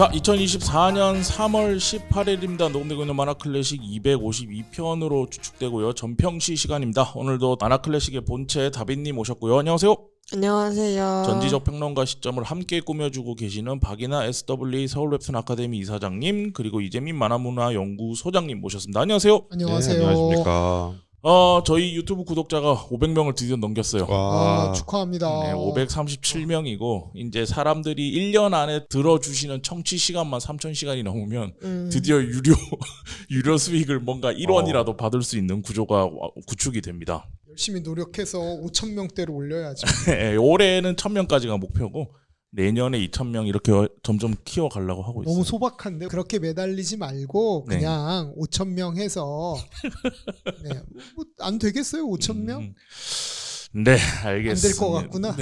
자, 2024년 3월 18일입니다. 녹음되고 있는 만화클래식 252편으로 추측되고요. 전평시 시간입니다. 오늘도 만화클래식의 본체 다빈님 오셨고요. 안녕하세요. 안녕하세요. 전지적 평론가 시점을 함께 꾸며주고 계시는 박이나 SWA 서울웹툰 아카데미 이사장님, 그리고 이재민 만화문화연구소장님 모셨습니다. 안녕하세요. 안녕하세요. 네, 안녕하십니까. 저희 유튜브 구독자가 500명을 드디어 넘겼어요. 와, 축하합니다. 네, 537명이고 이제 사람들이 1년 안에 들어주시는 청취 시간만 3,000시간이 넘으면 드디어 유료 수익을 뭔가 1원이라도 받을 수 있는 구조가 구축이 됩니다. 열심히 노력해서 5,000명대로 올려야지. 네, 올해는 1,000명까지가 목표고 내년에 2,000명 이렇게 점점 키워가려고 하고 있어요. 너무 소박한데 그렇게 매달리지 말고 그냥 5,000명 해서 네, 뭐 안 되겠어요? 5,000명? 네, 알겠습니다. 안 될 것 같구나.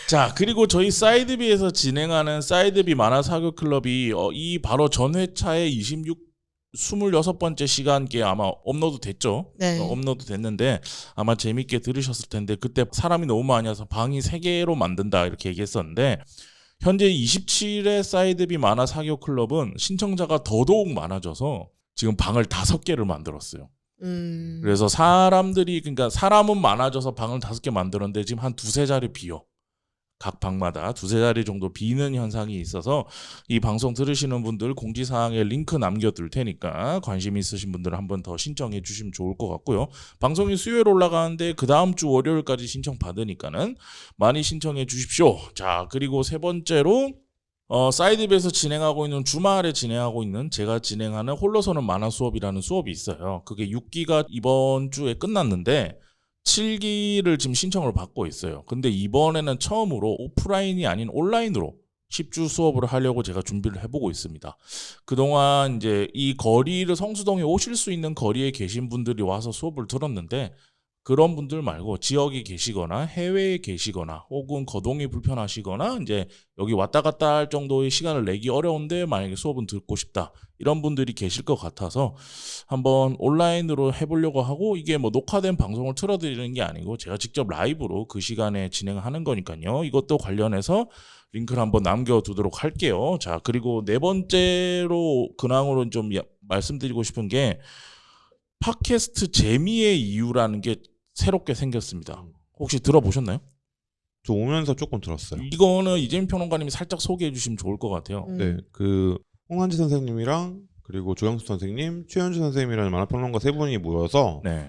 자, 그리고 저희 사이드비에서 진행하는 사이드비 만화 사교 클럽이 이 바로 전 회차의 26번째 시간께 아마 업로드 됐죠. 네. 업로드 됐는데 아마 재밌게 들으셨을 텐데 그때 사람이 너무 많이 와서 방이 3개로 만든다 이렇게 얘기했었는데 현재 27회 사이드비 만화 사교 클럽은 신청자가 더더욱 많아져서 지금 방을 5개를 만들었어요. 그래서 그러니까 사람은 많아져서 방을 5개 만들었는데 지금 한 2-3자리 비어. 각 방마다 2-3자리 정도 비는 현상이 있어서 이 방송 들으시는 분들 공지사항에 링크 남겨둘 테니까 관심 있으신 분들은 한번 더 신청해 주시면 좋을 것 같고요. 방송이 수요일 올라가는데 그 다음 주 월요일까지 신청 받으니까는 많이 신청해 주십시오. 자, 그리고 세 번째로 사이드비에서 진행하고 있는 주말에 진행하고 있는 제가 진행하는 홀로서는 만화 수업이라는 수업이 있어요. 그게 6기가 이번 주에 끝났는데 7기를 지금 신청을 받고 있어요. 근데 이번에는 처음으로 오프라인이 아닌 온라인으로 10주 수업을 하려고 제가 준비를 해보고 있습니다. 그동안 이제 이 거리를 성수동에 오실 수 있는 거리에 계신 분들이 와서 수업을 들었는데 그런 분들 말고 지역에 계시거나 해외에 계시거나 혹은 거동이 불편하시거나 이제 여기 왔다 갔다 할 정도의 시간을 내기 어려운데 만약에 수업은 듣고 싶다 이런 분들이 계실 것 같아서 한번 온라인으로 해보려고 하고 이게 뭐 녹화된 방송을 틀어드리는 게 아니고 제가 직접 라이브로 그 시간에 진행하는 거니까요. 이것도 관련해서 링크를 한번 남겨두도록 할게요. 자, 그리고 네 번째로 근황으로 좀 말씀드리고 싶은 게 팟캐스트 재미의 이유라는 게 새롭게 생겼습니다. 혹시 들어보셨나요? 저 오면서 조금 들었어요. 이거는 이재민 평론가님이 살짝 소개해 주시면 좋을 것 같아요. 네, 그 홍한지 선생님이랑 그리고 조영수 선생님, 최현주 선생님이라는 만화평론가 3분이 모여서 네.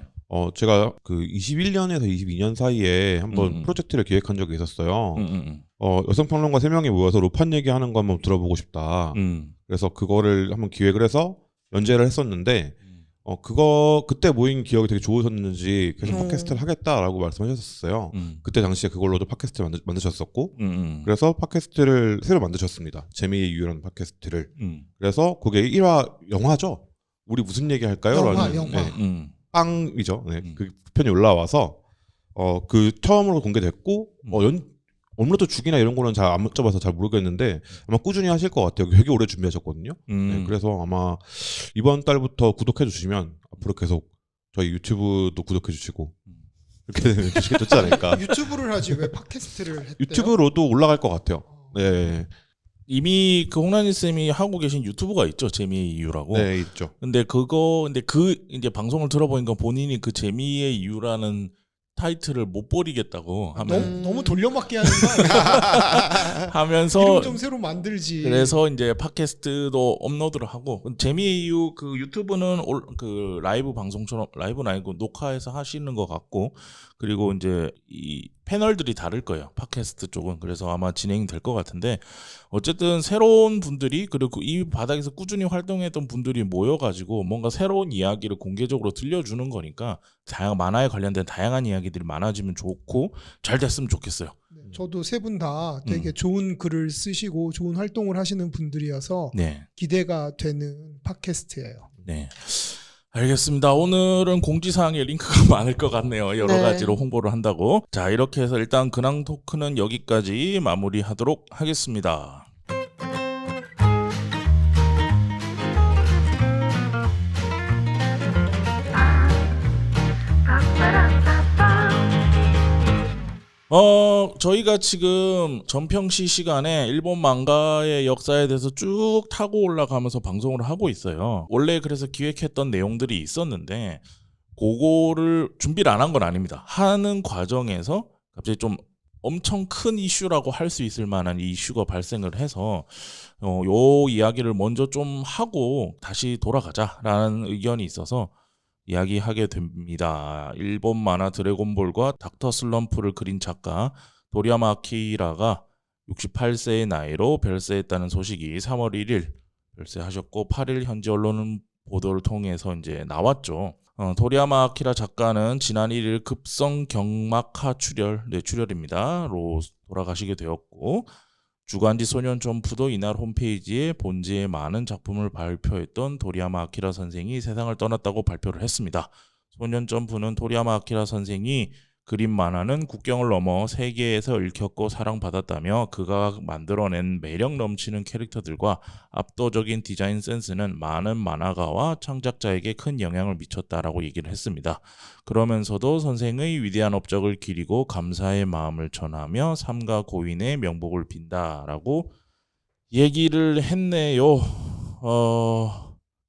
제가 그 21년에서 22년 사이에 한번 프로젝트를 기획한 적이 있었어요. 여성평론가 3명이 모여서 로판 얘기하는 거 한번 들어보고 싶다. 그래서 그거를 한번 기획을 해서 연재를 했었는데 그때 모인 기억이 되게 좋으셨는지 계속 팟캐스트를 하겠다라고 말씀하셨었어요. 그때 당시에 그걸로도 팟캐스트를 만드셨었고 그래서 팟캐스트를 새로 만드셨습니다. 재미의 이유라는 팟캐스트를. 그래서 그게 1화 영화죠. 우리 무슨 얘기 할까요? 영화. 네, 빵이죠. 네, 그 편이 올라와서 그 처음으로 공개됐고 업로드 주기나 이런 거는 잘 안 여쭤봐서 잘 모르겠는데 아마 꾸준히 하실 것 같아요. 되게 오래 준비하셨거든요. 네, 그래서 아마 이번 달부터 구독해 주시면 앞으로 계속 저희 유튜브도 구독해 주시고 이렇게 되면 되게 좋지 않을까. 유튜브를 하지 왜 팟캐스트를 했대요? 유튜브로도 올라갈 것 같아요. 네, 이미 그 홍란희 쌤이 하고 계신 유튜브가 있죠. 재미의 이유라고. 네 있죠. 근데 이제 방송을 들어보니까 본인이 그 재미의 이유라는 타이틀을 못 버리겠다고 너무 돌려막기 하는 거 아니야? 하면서 이름 좀 새로 만들지. 그래서 이제 팟캐스트도 업로드를 하고 재미의 이유 그 유튜브는 그 라이브 방송처럼 라이브는 아니고 녹화해서 하시는 것 같고 그리고 이제 이 패널들이 다를 거예요. 팟캐스트 쪽은. 그래서 아마 진행이 될 것 같은데 어쨌든 새로운 분들이 그리고 이 바닥에서 꾸준히 활동했던 분들이 모여가지고 뭔가 새로운 이야기를 공개적으로 들려주는 거니까 만화에 관련된 다양한 이야기들이 많아지면 좋고 잘 됐으면 좋겠어요. 저도 세 분 다 되게 좋은 글을 쓰시고 좋은 활동을 하시는 분들이어서 기대가 되는 팟캐스트예요. 네. 알겠습니다. 오늘은 공지사항에 링크가 많을 것 같네요. 여러 가지로 홍보를 한다고. 자, 이렇게 해서 일단 근황 토크는 여기까지 마무리하도록 하겠습니다. 저희가 지금 전평시 시간에 일본 망가의 역사에 대해서 쭉 타고 올라가면서 방송을 하고 있어요. 원래 그래서 기획했던 내용들이 있었는데 그거를 준비를 안 한 건 아닙니다. 하는 과정에서 갑자기 좀 엄청 큰 이슈라고 할 수 있을 만한 이슈가 발생을 해서 요 이야기를 먼저 좀 하고 다시 돌아가자라는 의견이 있어서 이야기하게 됩니다. 일본 만화 드래곤볼과 닥터 슬럼프를 그린 작가 도리야마 아키라가 68세의 나이로 별세했다는 소식이 3월 1일 별세하셨고 8일 현지 언론 보도를 통해서 이제 나왔죠. 도리야마 아키라 작가는 지난 1일 급성 경막하 출혈입니다.로 돌아가시게 되었고 주간지 소년 점프도 이날 홈페이지에 본지의 많은 작품을 발표했던 도리야마 아키라 선생이 세상을 떠났다고 발표를 했습니다. 소년 점프는 도리야마 아키라 선생이 그린 만화는 국경을 넘어 세계에서 읽혔고 사랑받았다며 그가 만들어낸 매력 넘치는 캐릭터들과 압도적인 디자인 센스는 많은 만화가와 창작자에게 큰 영향을 미쳤다라고 얘기를 했습니다. 그러면서도 선생의 위대한 업적을 기리고 감사의 마음을 전하며 삼가 고인의 명복을 빈다라고 얘기를 했네요.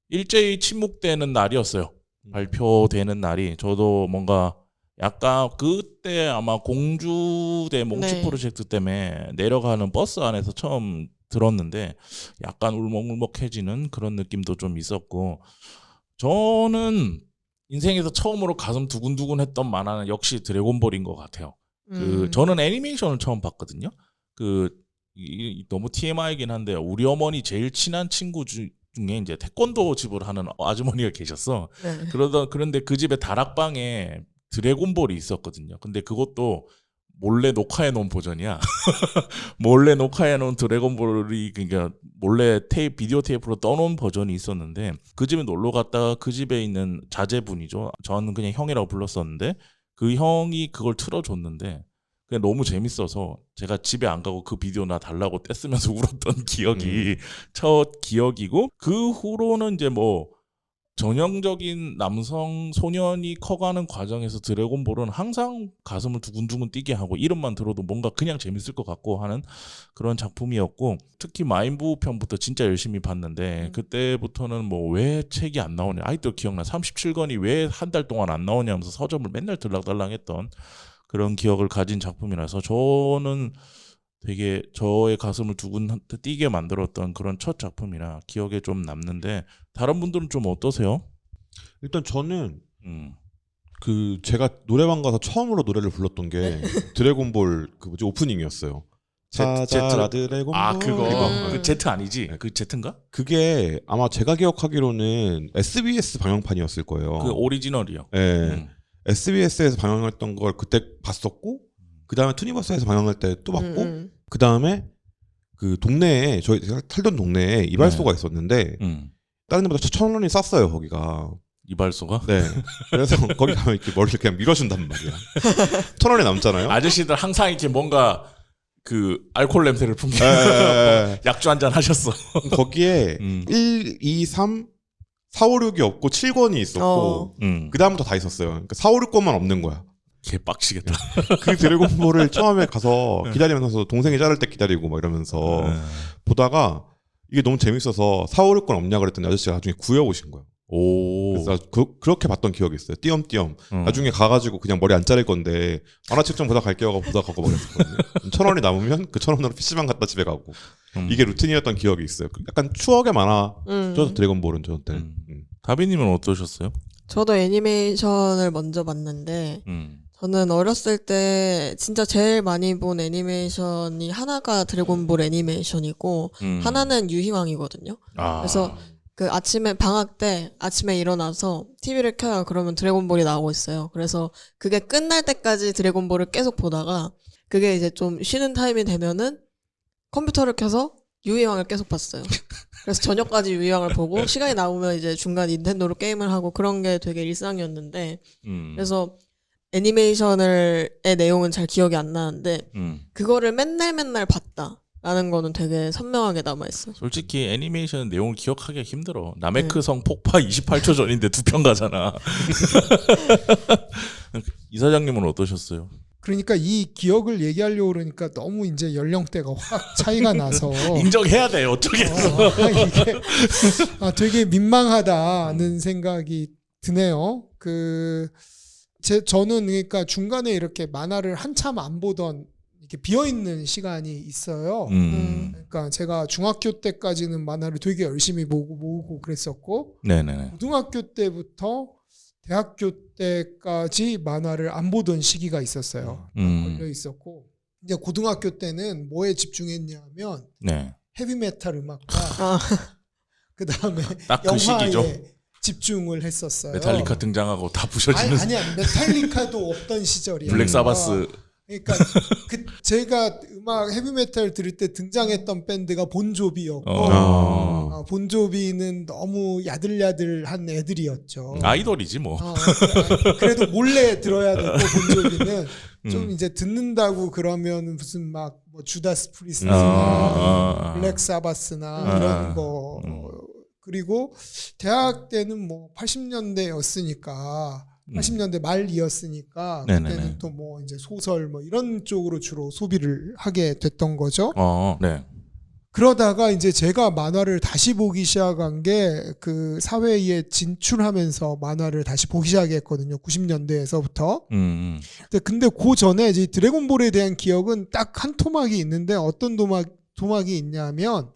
일제히 침묵되는 날이었어요. 발표되는 날이. 저도 뭔가 약간 그때 아마 공주대 몽치 네. 프로젝트 때문에 내려가는 버스 안에서 처음 들었는데 약간 울먹울먹해지는 그런 느낌도 좀 있었고 저는 인생에서 처음으로 가슴 두근두근 했던 만화는 역시 드래곤볼인 것 같아요. 저는 애니메이션을 처음 봤거든요. 너무 TMI이긴 한데 우리 어머니 제일 친한 친구 중에 이제 태권도 집을 하는 아주머니가 계셨어. 네. 그런데 그 집에 다락방에 드래곤볼이 있었거든요. 근데 그것도 몰래 녹화해 놓은 버전이야. 몰래 녹화해 놓은 드래곤볼이 그러니까 몰래 비디오 테이프로 떠놓은 버전이 있었는데 그 집에 놀러 갔다가 그 집에 있는 자제분이죠. 저는 그냥 형이라고 불렀었는데 그 형이 그걸 틀어줬는데 그냥 너무 재밌어서 제가 집에 안 가고 그 비디오 나 달라고 떼쓰면서 울었던 기억이 첫 기억이고 그 후로는 이제 뭐 전형적인 남성 소년이 커가는 과정에서 드래곤볼은 항상 가슴을 두근두근 뛰게 하고 이름만 들어도 뭔가 그냥 재밌을 것 같고 하는 그런 작품이었고 특히 마인부 편부터 진짜 열심히 봤는데 그때부터는 뭐 왜 책이 안 나오냐 아직도 기억나 37권이 왜 한 달 동안 안 나오냐 하면서 서점을 맨날 들락달락했던 그런 기억을 가진 작품이라서 저는 되게 저의 가슴을 두근 뛰게 만들었던 그런 첫 작품이라 기억에 좀 남는데 다른 분들은 좀 어떠세요? 일단 저는 제가 노래방 가서 처음으로 노래를 불렀던 게 드래곤볼 오프닝이었어요. 찾아라 드래곤볼. 그거 그 제트 아니지? 그 제트인가? 그게 아마 제가 기억하기로는 SBS 방영판이었을 거예요. 그 오리지널이요. 네. SBS에서 방영했던 걸 그때 봤었고 그 다음에 투니버스에서 방영할 때 또 봤고 그 다음에 그 동네에 제가 살던 동네에 이발소가 있었는데 다른 데보다 1,000원이 쌌어요 거기가. 이발소가? 네. 그래서 거기 가면 이렇게 머리를 그냥 밀어준단 말이야. 1,000원이 남잖아요. 아저씨들 항상 이렇게 뭔가 그 알코올 냄새를 풍기는 약주 한잔 하셨어. 거기에 1, 2, 3, 4, 5, 6이 없고 7권이 있었고 그 다음부터 다 있었어요. 그러니까 4, 5, 6권만 없는 거야. 개 빡치겠다. 그 드래곤볼을 처음에 가서 기다리면서 동생이 자를 때 기다리고 막 이러면서 보다가 이게 너무 재밌어서 4, 5, 6권 없냐 그랬더니 아저씨가 나중에 구해오신 거예요. 그래서 그렇게 봤던 기억이 있어요. 띄엄띄엄. 나중에 가가지고 그냥 머리 안 자를 건데 만화책좀 보다 갈게요 하고 보다 가고 막 그랬었거든요. 1,000원이 남으면 그 1,000원으로 PC방 갔다 집에 가고 이게 루틴이었던 기억이 있어요. 약간 추억의 만화. 저 드래곤볼은 저한테. 다비님은 어떠셨어요? 저도 애니메이션을 먼저 봤는데 저는 어렸을 때 진짜 제일 많이 본 애니메이션이 하나가 드래곤볼 애니메이션이고 하나는 유희왕이거든요. 그래서 그 아침에 방학 때 아침에 일어나서 TV를 켜요. 그러면 드래곤볼이 나오고 있어요. 그래서 그게 끝날 때까지 드래곤볼을 계속 보다가 그게 이제 좀 쉬는 타임이 되면은 컴퓨터를 켜서 유희왕을 계속 봤어요. 그래서 저녁까지 유희왕을 보고 시간이 나오면 이제 중간 닌텐도로 게임을 하고 그런 게 되게 일상이었는데 그래서 애니메이션의 내용은 잘 기억이 안 나는데 그거를 맨날 봤다라는 거는 되게 선명하게 남아있어요. 솔직히 애니메이션 내용을 기억하기가 힘들어. 나메크성 폭파 28초 전인데 2편 가잖아. 이사장님은 어떠셨어요? 그러니까 이 기억을 얘기하려고 그러니까 너무 이제 연령대가 확 차이가 나서 인정해야 돼요. 어쩌겠어. 이게 되게 민망하다는 생각이 드네요. 저는 그러니까 중간에 이렇게 만화를 한참 안 보던 이렇게 비어 있는 시간이 있어요. 그러니까 제가 중학교 때까지는 만화를 되게 열심히 모으고 그랬었고, 네네네. 고등학교 때부터 대학교 때까지 만화를 안 보던 시기가 있었어요. 걸려 있었고, 이제 고등학교 때는 뭐에 집중했냐면 네. 헤비메탈 음악과 그 다음에 딱 그 영화에 시기죠. 집중을 했었어요. 메탈리카 등장하고 다 부셔지는. 아니야 메탈리카도 없던 시절이야. 블랙 사바스. 그러니까 제가 음악 헤비메탈 들을 때 등장했던 밴드가 본조비였고 본조비는 너무 야들야들한 애들이었죠. 아이돌이지 뭐. 그래도 몰래 들어야 되고 본조비는 좀 이제 듣는다고 그러면 무슨 막 뭐 주다스 프리스트나 블랙 사바스나 이런 거 그리고 대학 때는 뭐 80년대였으니까 80년대 말이었으니까 그때는 또 뭐 이제 소설 뭐 이런 쪽으로 주로 소비를 하게 됐던 거죠. 네. 그러다가 이제 제가 만화를 다시 보기 시작한 게 그 사회에 진출하면서 만화를 다시 보기 시작했거든요. 90년대에서부터. 근데 그 전에 이제 드래곤볼에 대한 기억은 딱 한 토막이 있는데 어떤 토막이 있냐면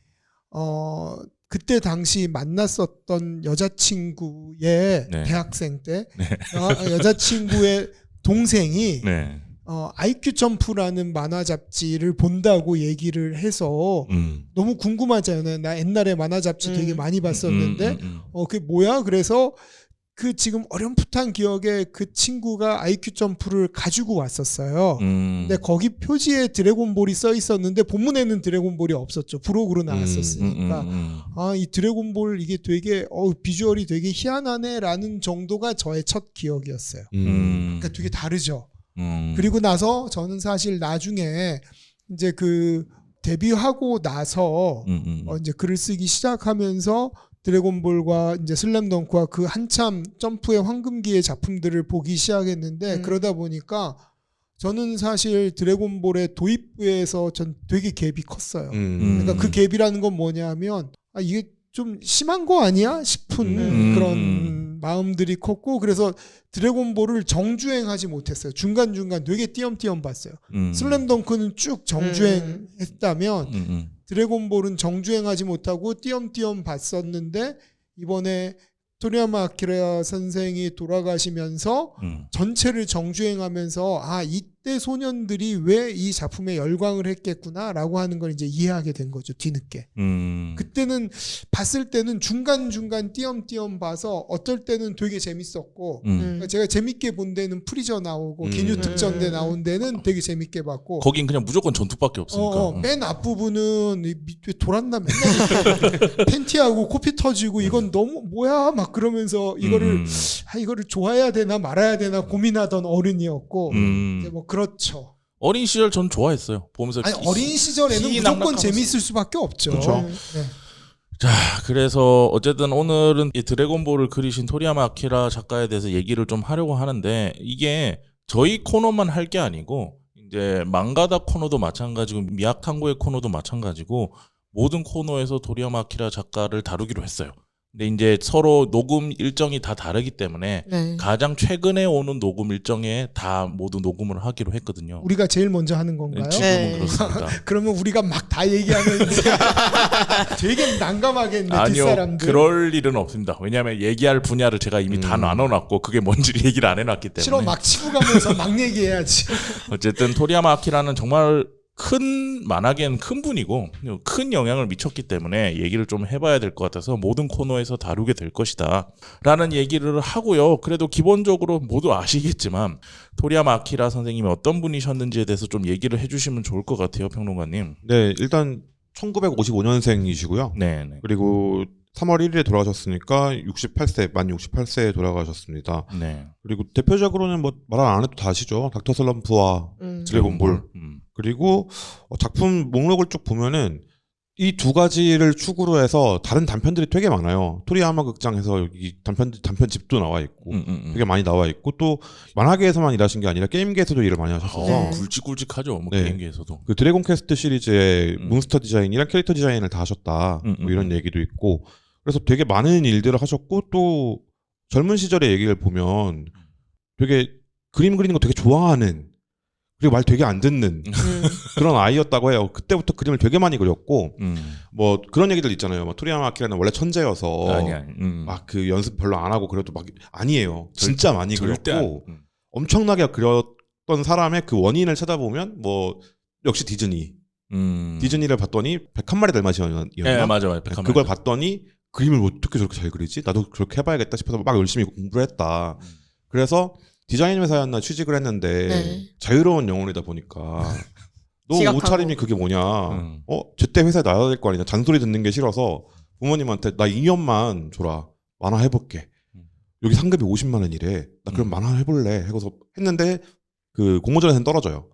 그때 당시 만났었던 여자친구의 대학생 때 여자친구의 동생이 IQ 점프라는 만화 잡지를 본다고 얘기를 해서 너무 궁금하잖아요. 나 옛날에 만화 잡지 되게 많이 봤었는데 그게 뭐야? 그래서 그 지금 어렴풋한 기억에 그 친구가 IQ 점프를 가지고 왔었어요. 근데 거기 표지에 드래곤볼이 써 있었는데 본문에는 드래곤볼이 없었죠. 부록으로 나왔었으니까 이 드래곤볼 이게 되게 비주얼이 되게 희한하네라는 정도가 저의 첫 기억이었어요. 그러니까 되게 다르죠. 그리고 나서 저는 사실 나중에 이제 그 데뷔하고 나서 이제 글을 쓰기 시작하면서 드래곤볼과 이제 슬램덩크와 그 한참 점프의 황금기의 작품들을 보기 시작했는데 그러다 보니까 저는 사실 드래곤볼의 도입부에서 전 되게 갭이 컸어요. 그러니까 그 갭이라는 건 뭐냐면 이게 좀 심한 거 아니야 싶은 그런 마음들이 컸고 그래서 드래곤볼을 정주행하지 못했어요. 중간중간 되게 띄엄띄엄 봤어요. 슬램덩크는 쭉 정주행했다면 드래곤볼은 정주행하지 못하고 띄엄띄엄 봤었는데 이번에 토리야마 아키라 선생이 돌아가시면서 전체를 정주행하면서 이때 소년들이 왜 이 작품에 열광을 했겠구나라고 하는 걸 이제 이해하게 된 거죠. 뒤늦게. 그때는 봤을 때는 중간중간 띄엄띄엄 봐서 어떨 때는 되게 재밌었고 그러니까 제가 재밌게 본 데는 프리저 나오고 기뉴 특전대 나온 데는 되게 재밌게 봤고 거긴 그냥 무조건 전투밖에 없으니까. 맨 앞부분은 왜 돌았나 맨날 팬티하고 코피 터지고 이건 너무 뭐야 막 그러면서 이거를 좋아해야 되나 말아야 되나 고민하던 어른이었고 이제 뭐 그렇죠. 어린 시절 전 좋아했어요. 보면서 어린 시절에는 무조건 재밌을 수밖에 없죠. 그렇죠. 네. 자, 그래서 어쨌든 오늘은 이 드래곤볼을 그리신 토리야마 아키라 작가에 대해서 얘기를 좀 하려고 하는데 이게 저희 코너만 할 게 아니고 이제 망가다 코너도 마찬가지고 미야탕고의 코너도 마찬가지고 모든 코너에서 토리야마 아키라 작가를 다루기로 했어요. 근데 이제 서로 녹음 일정이 다 다르기 때문에 가장 최근에 오는 녹음 일정에 다 모두 녹음을 하기로 했거든요. 우리가 제일 먼저 하는 건가요? 지금은 그렇습니다. 그러면 우리가 막 다 얘기하면 되게 난감하겠네. 아니요, 뒷사람들. 그럴 일은 없습니다. 왜냐하면 얘기할 분야를 제가 이미 다 나눠놨고 그게 뭔지를 얘기를 안 해놨기 때문에. 싫어, 막 치고 가면서 막 얘기해야지. 어쨌든 토리야마 아키라는 정말 큰 만화계는 큰 분이고 큰 영향을 미쳤기 때문에 얘기를 좀 해봐야 될 것 같아서 모든 코너에서 다루게 될 것이다 라는 얘기를 하고요. 그래도 기본적으로 모두 아시겠지만 토리야마 아키라 선생님이 어떤 분이셨는지에 대해서 좀 얘기를 해주시면 좋을 것 같아요. 평론가님. 네, 일단 1955년생이시고요. 네. 그리고 3월 1일에 돌아가셨으니까 68세, 만 68세에 돌아가셨습니다. 네. 그리고 대표적으로는 뭐 말 안 해도 다 아시죠. 닥터 슬럼프와 드래곤볼. 그리고 작품 목록을 쭉 보면은 이 두 가지를 축으로 해서 다른 단편들이 되게 많아요. 토리야마 극장에서 여기 단편집도 나와 있고 되게 많이 나와 있고 또 만화계에서만 일하신 게 아니라 게임계에서도 일을 많이 하셨어서 굵직굵직하죠. 뭐 네. 게임계에서도. 그 드래곤 퀘스트 시리즈의 몬스터 디자인이랑 캐릭터 디자인을 다 하셨다. 뭐 이런 얘기도 있고 그래서 되게 많은 일들을 하셨고 또 젊은 시절의 얘기를 보면 되게 그림 그리는 거 되게 좋아하는 그리고 말 되게 안 듣는 그런 아이였다고 해요. 그때부터 그림을 되게 많이 그렸고 뭐 그런 얘기들 있잖아요. 막 토리야마 아키라는 원래 천재여서 막 그 연습 별로 안 하고 그래도 막 아니에요. 진짜 많이 그렸고 엄청나게 그렸던 사람의 그 원인을 찾아보면 뭐 역시 디즈니를 봤더니 101마리 달마시아였나? 네, 맞아요. 그걸 봤더니 그림을 어떻게 저렇게 잘 그리지? 나도 그렇게 해봐야겠다 싶어서 막 열심히 공부를 했다. 그래서 디자인 회사였나 취직을 했는데 네. 자유로운 영혼이다 보니까 너 지각하고. 옷차림이 그게 뭐냐? 제때 회사에 나가야 될 거 아니냐? 잔소리 듣는 게 싫어서 부모님한테 나 2년만 줘라. 만화 해볼게. 여기 상급이 50만 원이래. 나 그럼 만화 해볼래. 해서 했는데 그 공모전에서는 떨어져요.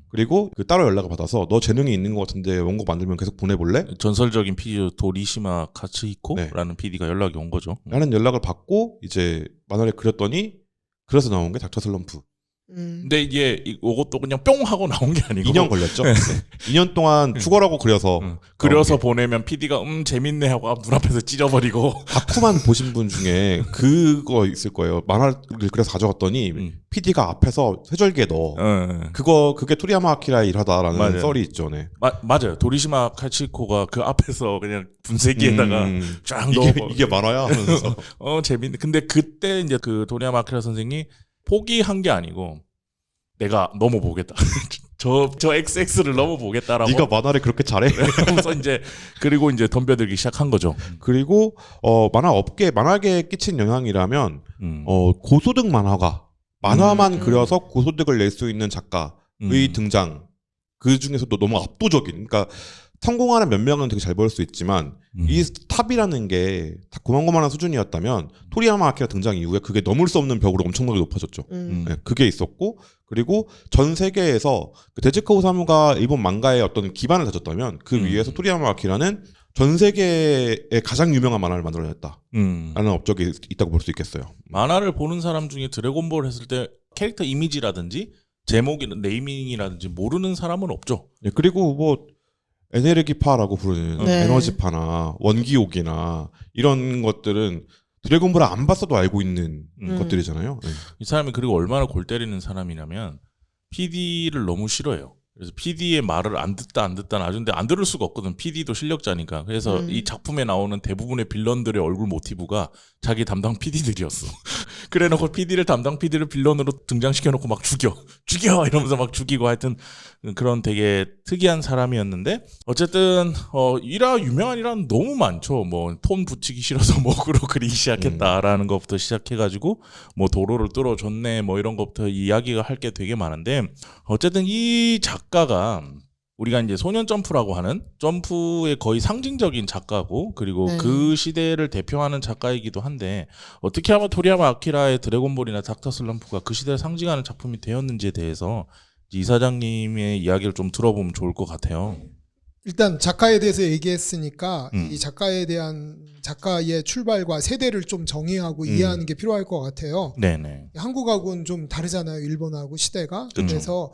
그리고 그 따로 연락을 받아서 너 재능이 있는 것 같은데 원고 만들면 계속 보내볼래? 전설적인 PD 도리시마 카츠히코라는 네. PD가 연락이 온 거죠. 라는 연락을 받고 이제 만화를 그렸더니 그래서 나온 게 닥터 슬럼프. 근데 이게 이것도 그냥 뿅 하고 나온 게 아니고 2년 걸렸죠. 2년 동안 죽어라고 그려서 그려서 보내면 PD가 재밌네 하고 눈앞에서 찢어버리고 다쿠만 보신 분 중에 그거 있을 거예요. 만화를 그래서 가져갔더니 PD가 앞에서 쇠절기에 넣어. 그게 토리야마 아키라의 일하다라는 맞아요. 썰이 있죠. 네. 맞아요. 도리시마 카츠히코가 그 앞에서 그냥 분쇄기에다가 쫙 넣어. 이게 만화야 하면서. 재밌네. 근데 그때 이제 그 도리야마 아키라 선생이 포기한 게 아니고 내가 넘어보겠다. 저 XX를 넘어보겠다라고. 네가 만화를 그렇게 잘해? 하면서 그리고 이제 덤벼들기 시작한 거죠. 그리고 만화계에 끼친 영향이라면 고소득 만화만 그려서 고소득을 낼 수 있는 작가의 등장. 그 중에서도 너무 압도적인. 그러니까 성공하는 몇 명은 되게 잘 벌 수 있지만 이 탑이라는 게 다 고만고만한 수준이었다면 토리야마 아키라 등장 이후에 그게 넘을 수 없는 벽으로 엄청나게 높아졌죠. 네, 그게 있었고 그리고 전 세계에서 그 데즈카 오사무가 일본 망가의 어떤 기반을 다졌다면 그 위에서 토리야마 아키라는 전 세계에 가장 유명한 만화를 만들어냈다라는 업적이 있다고 볼 수 있겠어요. 만화를 보는 사람 중에 드래곤볼 했을 때 캐릭터 이미지라든지 제목이나 네이밍이라든지 모르는 사람은 없죠. 네, 그리고 뭐 에네르기파라고 부르는 네. 에너지파나 원기옥이나 이런 것들은 드래곤볼을 안 봤어도 알고 있는 것들이잖아요. 네. 이 사람이 그리고 얼마나 골 때리는 사람이냐면 PD를 너무 싫어해요. 그래서 PD의 말을 안 듣다 놔준데 안 들을 수가 없거든. PD도 실력자니까. 그래서 이 작품에 나오는 대부분의 빌런들의 얼굴 모티브가 자기 담당 PD들이었어. 그래놓고 담당 PD를 빌런으로 등장시켜놓고 막 죽여 이러면서 막 죽이고 하여튼 그런 되게 특이한 사람이었는데 어쨌든 유명한 일화는 너무 많죠. 뭐 톤 붙이기 싫어서 목으로 그리기 시작했다라는 것부터 시작해가지고 뭐 도로를 뚫어줬네 뭐 이런 것부터 이야기가 할 게 되게 많은데 어쨌든 이 작가가 우리가 이제 소년 점프라고 하는 점프의 거의 상징적인 작가고 그리고 네. 그 시대를 대표하는 작가이기도 한데 어떻게 하면 토리야마 아키라의 드래곤볼이나 닥터 슬럼프가 그 시대를 상징하는 작품이 되었는지에 대해서 이 사장님의 이야기를 좀 들어보면 좋을 것 같아요. 일단 작가에 대해서 얘기했으니까 이 작가에 대한 작가의 출발과 세대를 좀 정의하고 이해하는 게 필요할 것 같아요. 네네. 한국하고는 좀 다르잖아요. 일본하고 시대가. 그쵸. 그래서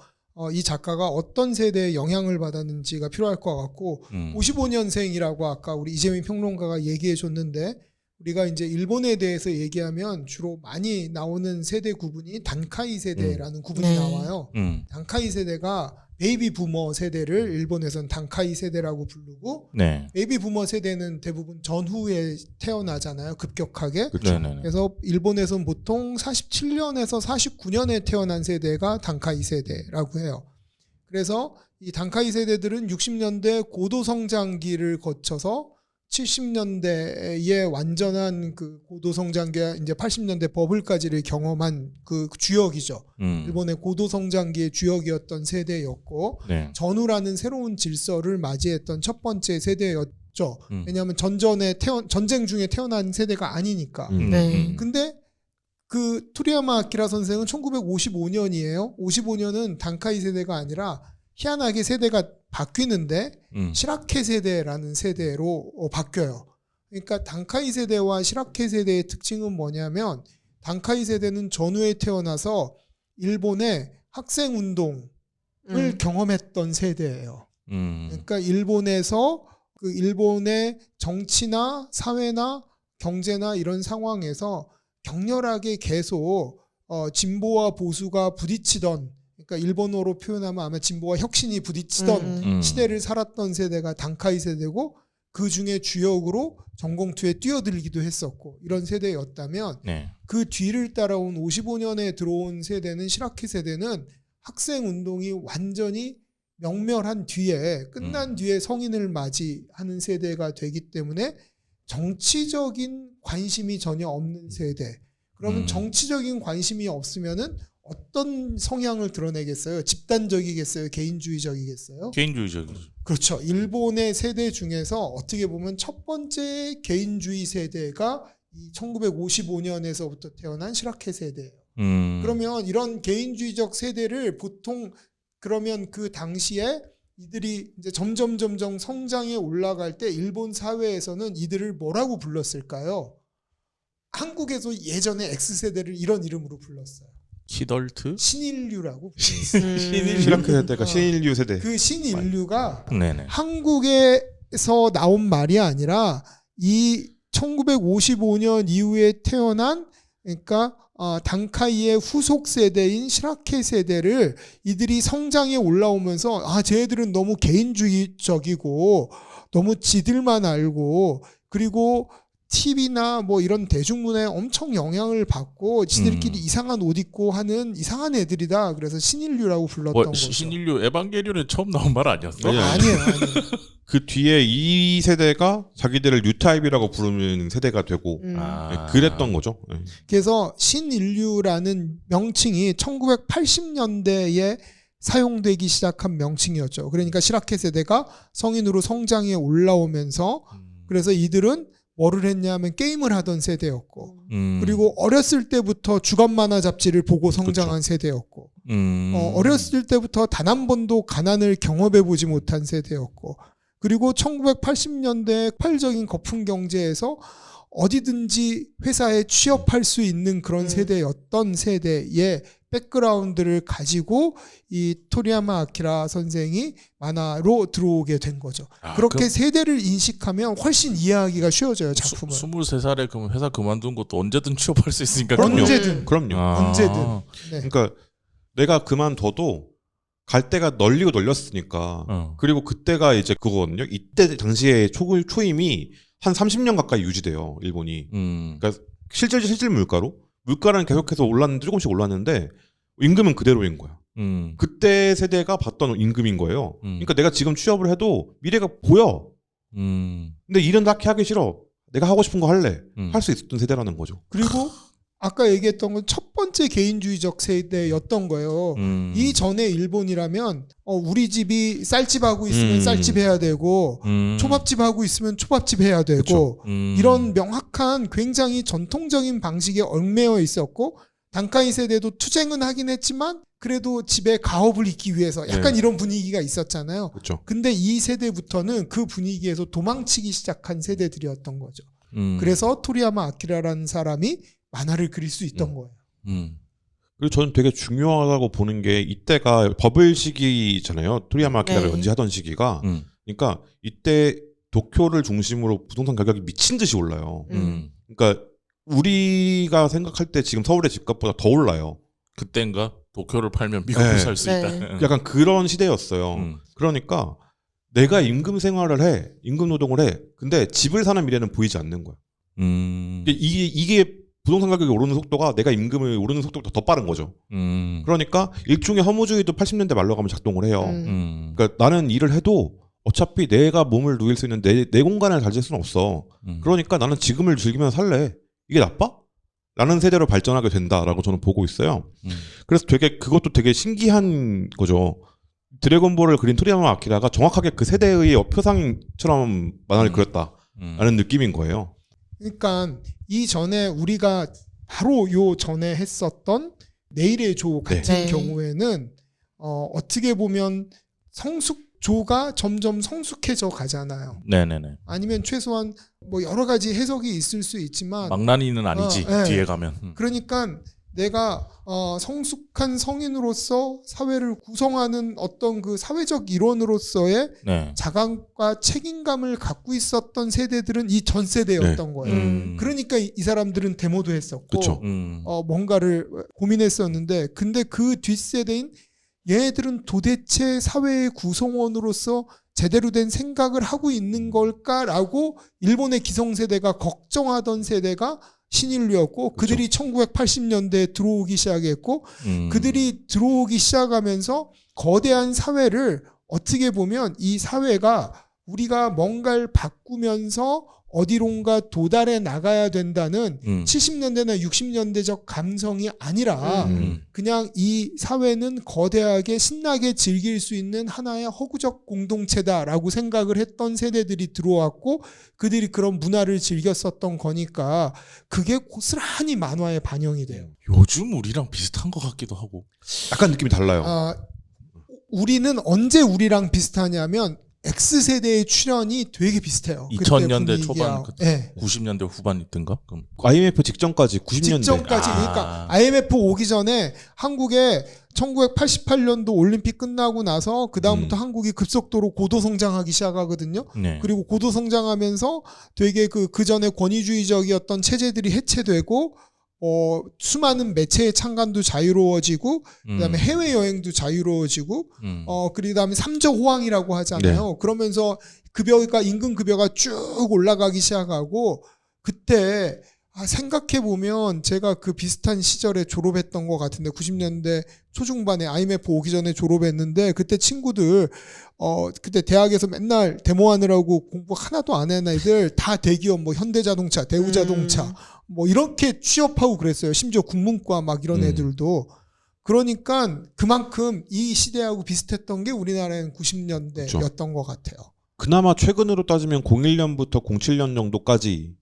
이 작가가 어떤 세대에 영향을 받았는지가 필요할 것 같고 55년생이라고 아까 우리 이재민 평론가가 얘기해 줬는데 우리가 이제 일본에 대해서 얘기하면 주로 많이 나오는 세대 구분이 단카이 세대라는 구분이 네. 나와요. 단카이 세대가 베이비 부머 세대를 일본에서는 단카이 세대라고 부르고 네. 베이비 부머 세대는 대부분 전후에 태어나잖아요. 급격하게. 네네네. 그래서 일본에서는 보통 47년에서 49년에 태어난 세대가 단카이 세대라고 해요. 그래서 이 단카이 세대들은 60년대 고도 성장기를 거쳐서 70년대에 완전한 그 고도 성장기와 이제 80년대 버블까지를 경험한 그 주역이죠. 일본의 고도 성장기의 주역이었던 세대였고 네. 전후라는 새로운 질서를 맞이했던 첫 번째 세대였죠. 왜냐하면 전쟁 중에 태어난 세대가 아니니까. 네. 근데 그 토리야마 아키라 선생은 1955년이에요. 55년은 단카이 세대가 아니라 희한하게 세대가 바뀌는데 시라케 세대라는 세대로 바뀌어요. 그러니까 단카이 세대와 시라케 세대의 특징은 뭐냐면 단카이 세대는 전후에 태어나서 일본의 학생 운동을 경험했던 세대예요. 그러니까 일본에서 그 일본의 정치나 사회나 경제나 이런 상황에서 격렬하게 계속 진보와 보수가 부딪히던, 그러니까 일본어로 표현하면 아마 진보와 혁신이 부딪히던 시대를 살았던 세대가 단카이 세대고, 그 중에 주역으로 전공투에 뛰어들기도 했었고 이런 세대였다면, 네. 그 뒤를 따라온 55년에 들어온 세대는 시라케 세대는 학생 운동이 완전히 명멸한 뒤에 끝난 뒤에 성인을 맞이하는 세대가 되기 때문에 정치적인 관심이 전혀 없는 세대. 그러면 정치적인 관심이 없으면은 어떤 성향을 드러내겠어요? 집단적이겠어요? 개인주의적이겠어요? 개인주의적이죠. 그렇죠. 일본의 세대 중에서 어떻게 보면 첫 번째 개인주의 세대가 이 1955년에서부터 태어난 시라케 세대예요. 그러면 이런 개인주의적 세대를 보통, 그러면 그 당시에 이들이 이제 점점 성장해 올라갈 때 일본 사회에서는 이들을 뭐라고 불렀을까요? 한국에서 예전에 X세대를 이런 이름으로 불렀어요. 키덜트? 신인류라고 불렀어요. 시라케 세대가 신인류 세대. 그 신인류가 네네. 한국에서 나온 말이 아니라 이 1955년 이후에 태어난, 그러니까 단카이의 후속 세대인 시라케 세대를 이들이 성장해 올라오면서 쟤들은 너무 개인주의적이고 너무 지들만 알고, 그리고 TV나 뭐 이런 대중문화에 엄청 영향을 받고 지들끼리 이상한 옷 입고 하는 이상한 애들이다. 그래서 신인류라고 불렀던 거죠. 신인류 에반게리온에 처음 나온 말 아니었어? 아니에요. 그 뒤에 이 세대가 자기들을 뉴타입이라고 부르는 세대가 되고 그랬던 거죠. 네. 그래서 신인류라는 명칭이 1980년대에 사용되기 시작한 명칭이었죠. 그러니까 시라케 세대가 성인으로 성장해 올라오면서, 그래서 이들은 뭐를 했냐면 게임을 하던 세대였고, 그리고 어렸을 때부터 주간 만화 잡지를 보고 성장한 세대였고, 어렸을 때부터 단 한 번도 가난을 경험해 보지 못한 세대였고, 그리고 1980년대 폭발적인 거품 경제에서 어디든지 회사에 취업할 수 있는 그런 세대였던 세대의 백그라운드를 가지고 이 토리야마 아키라 선생이 만화로 들어오게 된 거죠. 그렇게 세대를 인식하면 훨씬 이해하기가 쉬워져요, 작품을. 23살에 그럼 회사 그만둔 것도 언제든 취업할 수 있으니까. 언제든. 그럼요. 언제든. 네. 그러니까 내가 그만둬도 갈 데가 널리고 널렸으니까. 그리고 그때가 이제 그거거든요. 이때 당시에 초임이 한 30년 가까이 유지돼요, 일본이. 그러니까 실질 물가는 계속해서 올랐는데, 조금씩 올랐는데 임금은 그대로인 거야. 그때 세대가 받던 임금인 거예요. 그러니까 내가 지금 취업을 해도 미래가 보여. 근데 일은 딱히 하기 싫어. 내가 하고 싶은 거 할래. 할 수 있었던 세대라는 거죠. 그리고 아까 얘기했던 건 첫 번째 개인주의적 세대였던 거예요. 이전에 일본이라면 우리 집이 쌀집하고 있으면 쌀집 해야 되고 초밥집 하고 있으면 초밥집 해야 되고 이런 명확한 굉장히 전통적인 방식에 얽매여 있었고, 단카이 세대도 투쟁은 하긴 했지만 그래도 집에 가업을 잇기 위해서 약간 이런 분위기가 있었잖아요. 그렇죠. 근데 이 세대부터는 그 분위기에서 도망치기 시작한 세대들이었던 거죠. 그래서 토리야마 아키라라는 사람이 만화를 그릴 수 있던 거예요. 그리고 저는 되게 중요하다고 보는 게, 이때가 버블 시기잖아요. 토리야마 아키라를 연재하던 시기가. 그러니까 이때 도쿄를 중심으로 부동산 가격이 미친 듯이 올라요. 그러니까 우리가 생각할 때 지금 서울의 집값보다 더 올라요. 그땐가 도쿄를 팔면 미국에 살 수 있다. 네. 약간 그런 시대였어요. 그러니까 내가 임금 생활을 해, 임금 노동을 해. 근데 집을 사는 미래는 보이지 않는 거야. 이게 부동산 가격이 오르는 속도가 내가 임금이 오르는 속도보다 더 빠른 거죠. 그러니까 일종의 허무주의도 80년대 말로 가면 작동을 해요. 그러니까 나는 일을 해도 어차피 내가 몸을 누일 수 있는 내 공간을 가질 수는 없어. 그러니까 나는 지금을 즐기면서 살래. 이게 나빠? 라는 세대로 발전하게 된다라고 저는 보고 있어요. 그래서 그것도 되게 신기한 거죠. 드래곤볼을 그린 토리야마 아키라가 정확하게 그 세대의 표상처럼 만화를 그렸다라는 느낌인 거예요. 그러니까 이전에 우리가 바로 요 전에 했었던 내일의 조 같은 네. 경우에는 어떻게 보면 성숙조가 점점 성숙해져 가잖아요. 네네네. 아니면 최소한 뭐 여러 가지 해석이 있을 수 있지만 망나니는 아니지 네. 뒤에 가면. 그러니까 내가 성숙한 성인으로서 사회를 구성하는 어떤 그 사회적 일원으로서의 네. 자각과 책임감을 갖고 있었던 세대들은 이 전 세대였던 거예요. 그러니까 이 사람들은 데모도 했었고 그쵸. 뭔가를 고민했었는데 근데 그 뒷세대인 얘네들은 도대체 사회의 구성원으로서 제대로 된 생각을 하고 있는 걸까라고 일본의 기성세대가 걱정하던 세대가 신인류였고 그들이 1980년대에 들어오기 시작했고 그들이 들어오기 시작하면서 거대한 사회를 어떻게 보면 이 사회가 우리가 뭔가를 바꾸면서 어디론가 도달해 나가야 된다는 70년대나 60년대적 감성이 아니라 그냥 이 사회는 거대하게 신나게 즐길 수 있는 하나의 허구적 공동체다라고 생각을 했던 세대들이 들어왔고 그들이 그런 문화를 즐겼었던 거니까 그게 고스란히 만화에 반영이 돼요. 요즘 우리랑 비슷한 것 같기도 하고. 약간 느낌이 달라요. 우리는 언제 우리랑 비슷하냐면 X세대의 출현이 되게 비슷해요. 2000년대 초반, 네. 90년대 후반이든가? 그럼. IMF 직전까지 90년대. 직전까지 그러니까 IMF 오기 전에 한국에 1988년도 올림픽 끝나고 나서 그 다음부터 한국이 급속도로 고도 성장하기 시작하거든요. 네. 그리고 고도 성장하면서 되게 그 전에 권위주의적이었던 체제들이 해체되고 수많은 매체의 창간도 자유로워지고 그다음에 해외 여행도 자유로워지고 그다음에 삼저 호황이라고 하잖아요. 네. 그러면서 급여가 임금 급여가 쭉 올라가기 시작하고 그때 생각해 보면 제가 그 비슷한 시절에 졸업했던 것 같은데 90년대 초중반에 IMF 오기 전에 졸업했는데 그때 친구들 그때 대학에서 맨날 데모하느라고 공부 하나도 안 하는 애들 다 대기업 뭐 현대자동차, 대우자동차 뭐 이렇게 취업하고 그랬어요. 심지어 국문과 막 이런 애들도. 그러니까 그만큼 이 시대하고 비슷했던 게 우리나라는 90년대였던 그렇죠. 것 같아요. 그나마 최근으로 따지면 01년부터 07년 정도까지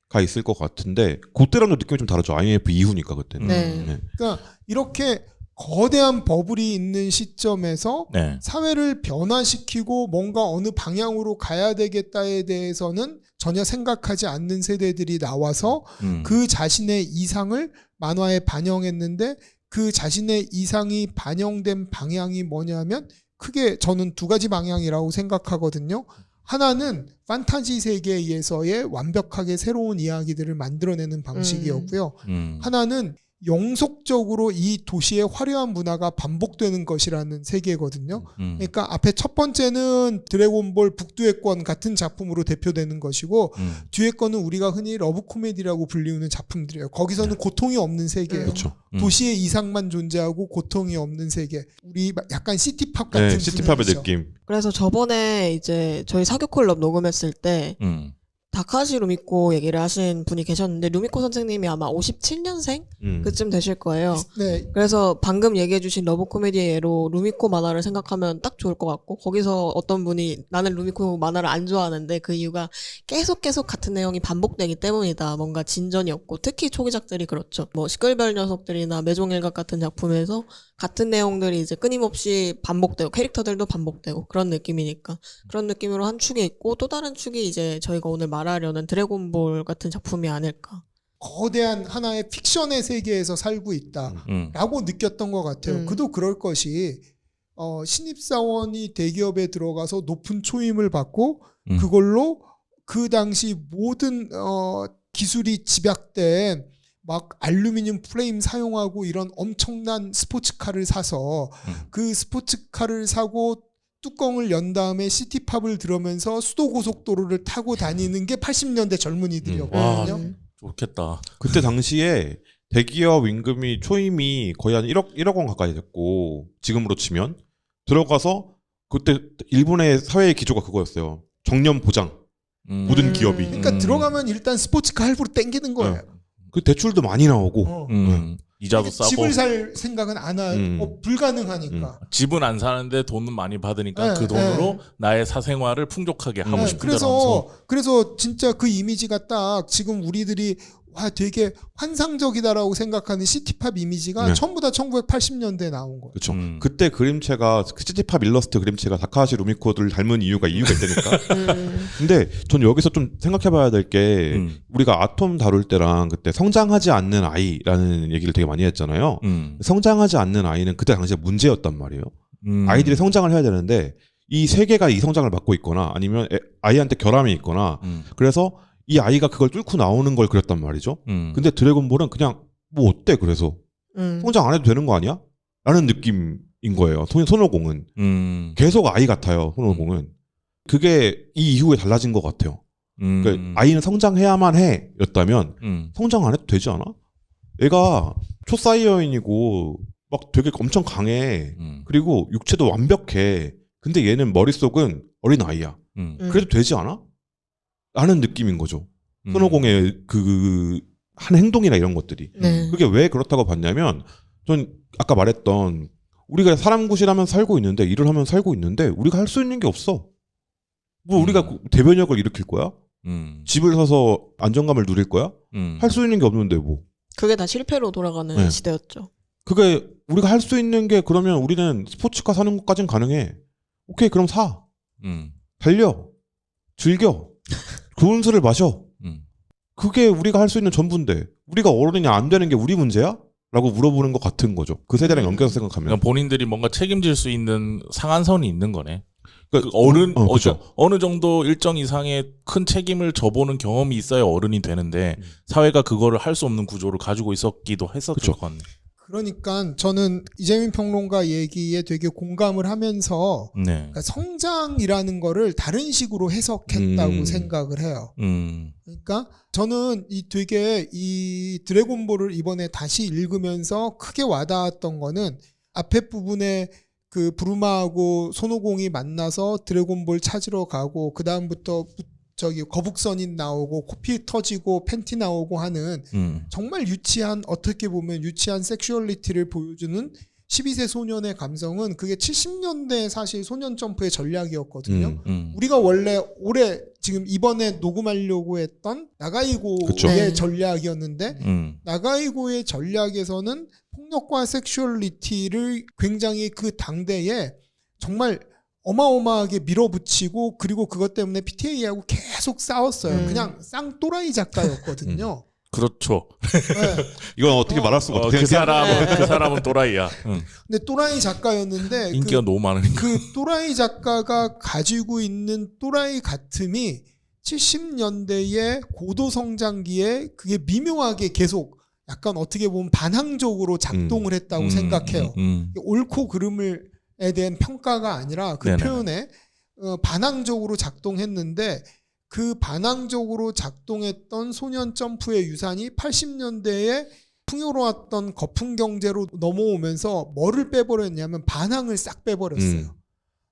가 있을 것 같은데 그때랑도 느낌이 좀 다르죠. IMF 이후니까 그때는. 네. 그러니까 이렇게 거대한 버블이 있는 시점에서 네. 사회를 변화시키고 뭔가 어느 방향으로 가야 되겠다에 대해서는 전혀 생각하지 않는 세대들이 나와서 그 자신의 이상을 만화에 반영했는데 그 자신의 이상이 반영된 방향이 뭐냐면 크게 저는 두 가지 방향이라고 생각하거든요. 하나는 판타지 세계에서의 완벽하게 새로운 이야기들을 만들어내는 방식이었고요. 하나는 영속적으로 이 도시의 화려한 문화가 반복되는 것이라는 세계거든요. 그러니까 앞에 첫 번째는 드래곤볼 북두의권 같은 작품으로 대표되는 것이고 뒤에 거는 우리가 흔히 러브 코미디라고 불리우는 작품들이에요. 거기서는 고통이 없는 세계예요. 그렇죠. 도시의 이상만 존재하고 고통이 없는 세계. 우리 약간 시티팝 같은 네, 시티팝의 분위기죠. 느낌. 그래서 저번에 이제 저희 사교클럽 녹음했을 때 다카시 루미코 얘기를 하신 분이 계셨는데 루미코 선생님이 아마 57년생 그쯤 되실 거예요. 네. 그래서 방금 얘기해주신 러브 코미디의 예로 루미코 만화를 생각하면 딱 좋을 것 같고 거기서 어떤 분이 나는 루미코 만화를 안 좋아하는데 그 이유가 계속 같은 내용이 반복되기 때문이다. 뭔가 진전이 없고 특히 초기작들이 그렇죠. 뭐 시끌별 녀석들이나 매종일각 같은 작품에서 같은 내용들이 이제 끊임없이 반복되고 캐릭터들도 반복되고 그런 느낌이니까 그런 느낌으로 한 축이 있고 또 다른 축이 이제 저희가 오늘 말하려는 드래곤볼 같은 작품이 아닐까. 거대한 하나의 픽션의 세계에서 살고 있다라고 느꼈던 것 같아요. 그도 그럴 것이 신입사원이 대기업에 들어가서 높은 초임을 받고 그걸로 그 당시 모든 기술이 집약된 막 알루미늄 프레임 사용하고 이런 엄청난 스포츠카를 사서 그 스포츠카를 사고 뚜껑을 연 다음에 시티팝을 들으면서 수도고속도로를 타고 다니는 게 80년대 젊은이들이었거든요. 좋겠다. 그때 당시에 대기업 임금이 초임이 거의 한 1억 원 가까이 됐고 지금으로 치면 들어가서 그때 일본의 사회의 기조가 그거였어요. 정년 보장. 모든 기업이. 그러니까 들어가면 일단 스포츠카 할부로 땡기는 거예요. 그 대출도 많이 나오고 이자도 싸고 집을 살 생각은 안 하고 불가능하니까. 집은 안 사는데 돈은 많이 받으니까 그 돈으로 나의 사생활을 풍족하게 하고 싶은 대로 하면서. 그래서 진짜 그 이미지가 딱 지금 우리들이 와 되게 환상적이다라고 생각하는 시티팝 이미지가 네. 전부 다 1980년대에 나온 거예요. 그렇죠. 그때 그림체가 시티팝 일러스트 그림체가 다카하시 루미코를 닮은 이유가 있다니까. 근데 전 여기서 좀 생각해봐야 될 게 우리가 아톰 다룰 때랑 그때 성장하지 않는 아이라는 얘기를 되게 많이 했잖아요. 성장하지 않는 아이는 그때 당시에 문제였단 말이에요. 아이들이 성장을 해야 되는데 이 세계가 이 성장을 막고 있거나 아니면 아이한테 결함이 있거나 그래서 이 아이가 그걸 뚫고 나오는 걸 그렸단 말이죠. 근데 드래곤볼은 그냥 뭐 어때 그래서 성장 안 해도 되는 거 아니야? 라는 느낌인 거예요. 손오공은 계속 아이 같아요. 손오공은 그게 이 이후에 달라진 것 같아요. 그러니까 아이는 성장해야만 해 였다면 성장 안 해도 되지 않아? 얘가 초사이어인이고 막 되게 엄청 강해. 그리고 육체도 완벽해. 근데 얘는 머릿속은 어린 아이야. 그래도 되지 않아? 라는 느낌인 거죠. 손오공의 그 한 행동이나 이런 것들이. 그게 왜 그렇다고 봤냐면 전 아까 말했던 우리가 사람 구실하면 살고 있는데 일을 하면 살고 있는데 우리가 할 수 있는 게 없어. 뭐 우리가 대변력을 일으킬 거야? 집을 사서 안정감을 누릴 거야? 할 수 있는 게 없는데 뭐. 그게 다 실패로 돌아가는 네. 시대였죠. 그게 우리가 할 수 있는 게 그러면 우리는 스포츠카 사는 것까진 가능해. 오케이 그럼 사. 달려. 즐겨. 좋은 술을 마셔. 그게 우리가 할 수 있는 전부인데 우리가 어른이 안 되는 게 우리 문제야? 라고 물어보는 것 같은 거죠. 그 세대랑 연결해서 생각하면. 그러니까 본인들이 뭔가 책임질 수 있는 상한선이 있는 거네. 그러니까 그렇죠. 어느 정도 일정 이상의 큰 책임을 져보는 경험이 있어야 어른이 되는데 사회가 그거를 할 수 없는 구조를 가지고 있었기도 했었을 것 같네. 그러니까 저는 이재민 평론가 얘기에 되게 공감을 하면서 네. 그러니까 성장이라는 거를 다른 식으로 해석했다고 생각을 해요. 그러니까 저는 되게 이 드래곤볼을 이번에 다시 읽으면서 크게 와닿았던 거는 앞에 부분에 그 부르마하고 손오공이 만나서 드래곤볼 찾으러 가고 그 다음부터 거북선인 나오고 코피 터지고 팬티 나오고 하는 정말 유치한 어떻게 보면 유치한 섹슈얼리티를 보여주는 12세 소년의 감성은 그게 70년대 사실 소년 점프의 전략이었거든요. 우리가 원래 올해 지금 이번에 녹음하려고 했던 나가이고의 그쵸. 전략이었는데 나가이고의 전략에서는 폭력과 섹슈얼리티를 굉장히 그 당대에 정말 어마어마하게 밀어붙이고 그리고 그것 때문에 PTA하고 계속 싸웠어요. 그냥 쌍또라이 작가였거든요. 그렇죠. 네. 이건 어떻게 말할 수가 없어요. 그 사람은 또라이야. 근데 또라이 작가였는데 인기가 너무 많으니까. 그 또라이 작가가 가지고 있는 또라이 같음이 70년대의 고도 성장기에 그게 미묘하게 계속 약간 어떻게 보면 반항적으로 작동을 했다고 생각해요. 옳고 그름에 대한 평가가 아니라 그 네네. 표현에 반항적으로 작동했는데 그 반항적으로 작동했던 소년 점프의 유산이 80년대에 풍요로웠던 거품 경제로 넘어오면서 뭐를 빼버렸냐면 반항을 싹 빼버렸어요.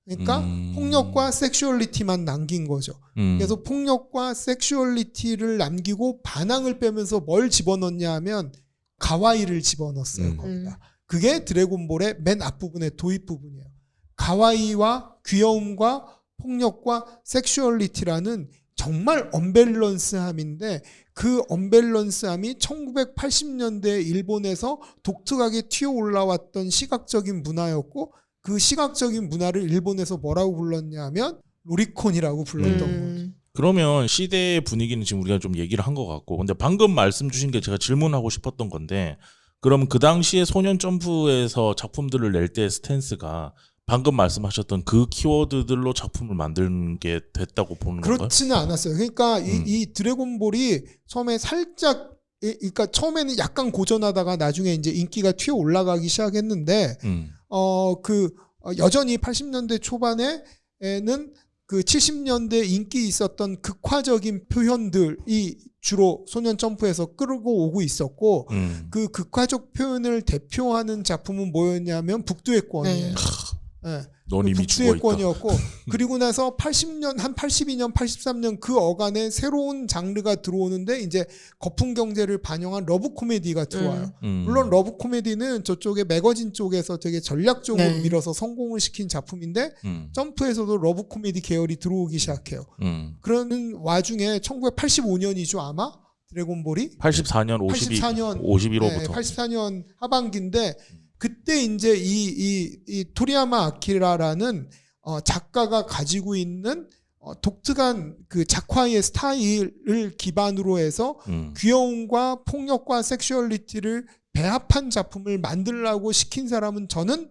그러니까 폭력과 섹슈얼리티만 남긴 거죠. 그래서 폭력과 섹슈얼리티를 남기고 반항을 빼면서 뭘 집어넣냐 하면 가와이를 집어넣었어요. 거기다. 그게 드래곤볼의 맨 앞부분의 도입 부분이에요. 가와이와 귀여움과 폭력과 섹슈얼리티라는 정말 언밸런스함인데 그 언밸런스함이 1980년대 일본에서 독특하게 튀어 올라왔던 시각적인 문화였고 그 시각적인 문화를 일본에서 뭐라고 불렀냐 하면 로리콘이라고 불렀던 거죠. 그러면 시대의 분위기는 지금 우리가 좀 얘기를 한 것 같고 근데 방금 말씀 주신 게 제가 질문하고 싶었던 건데 그럼 그 당시에 소년 점프에서 작품들을 낼 때 스탠스가 방금 말씀하셨던 그 키워드들로 작품을 만드는 게 됐다고 보는 건가요? 그렇지는 않았어요. 그러니까 이 드래곤볼이 처음에 살짝 그러니까 처음에는 약간 고전하다가 나중에 이제 인기가 튀어 올라가기 시작했는데 여전히 80년대 초반에는 그 70년대 인기 있었던 극화적인 표현들이 주로 소년 점프에서 끌고 오고 있었고 그 극화적 표현을 대표하는 작품은 뭐였냐면 북두의 권이에요. 네. 넌 이미 북두의 죽어있다. 권이었고 그리고 나서 80년 한 82년 83년 그 어간에 새로운 장르가 들어오는데 이제 거품 경제를 반영한 러브 코미디가 들어와요. 물론 러브 코미디는 저쪽에 매거진 쪽에서 되게 전략적으로 네. 밀어서 성공을 시킨 작품인데 점프에서도 러브 코미디 계열이 들어오기 시작해요. 그러는 와중에 1985년이죠 아마 드래곤볼이 84년 51호부터 84년 하반기인데 그때 이제 이 토리야마 아키라라는 작가가 가지고 있는 독특한 그 작화의 스타일을 기반으로 해서 귀여움과 폭력과 섹슈얼리티를 배합한 작품을 만들라고 시킨 사람은 저는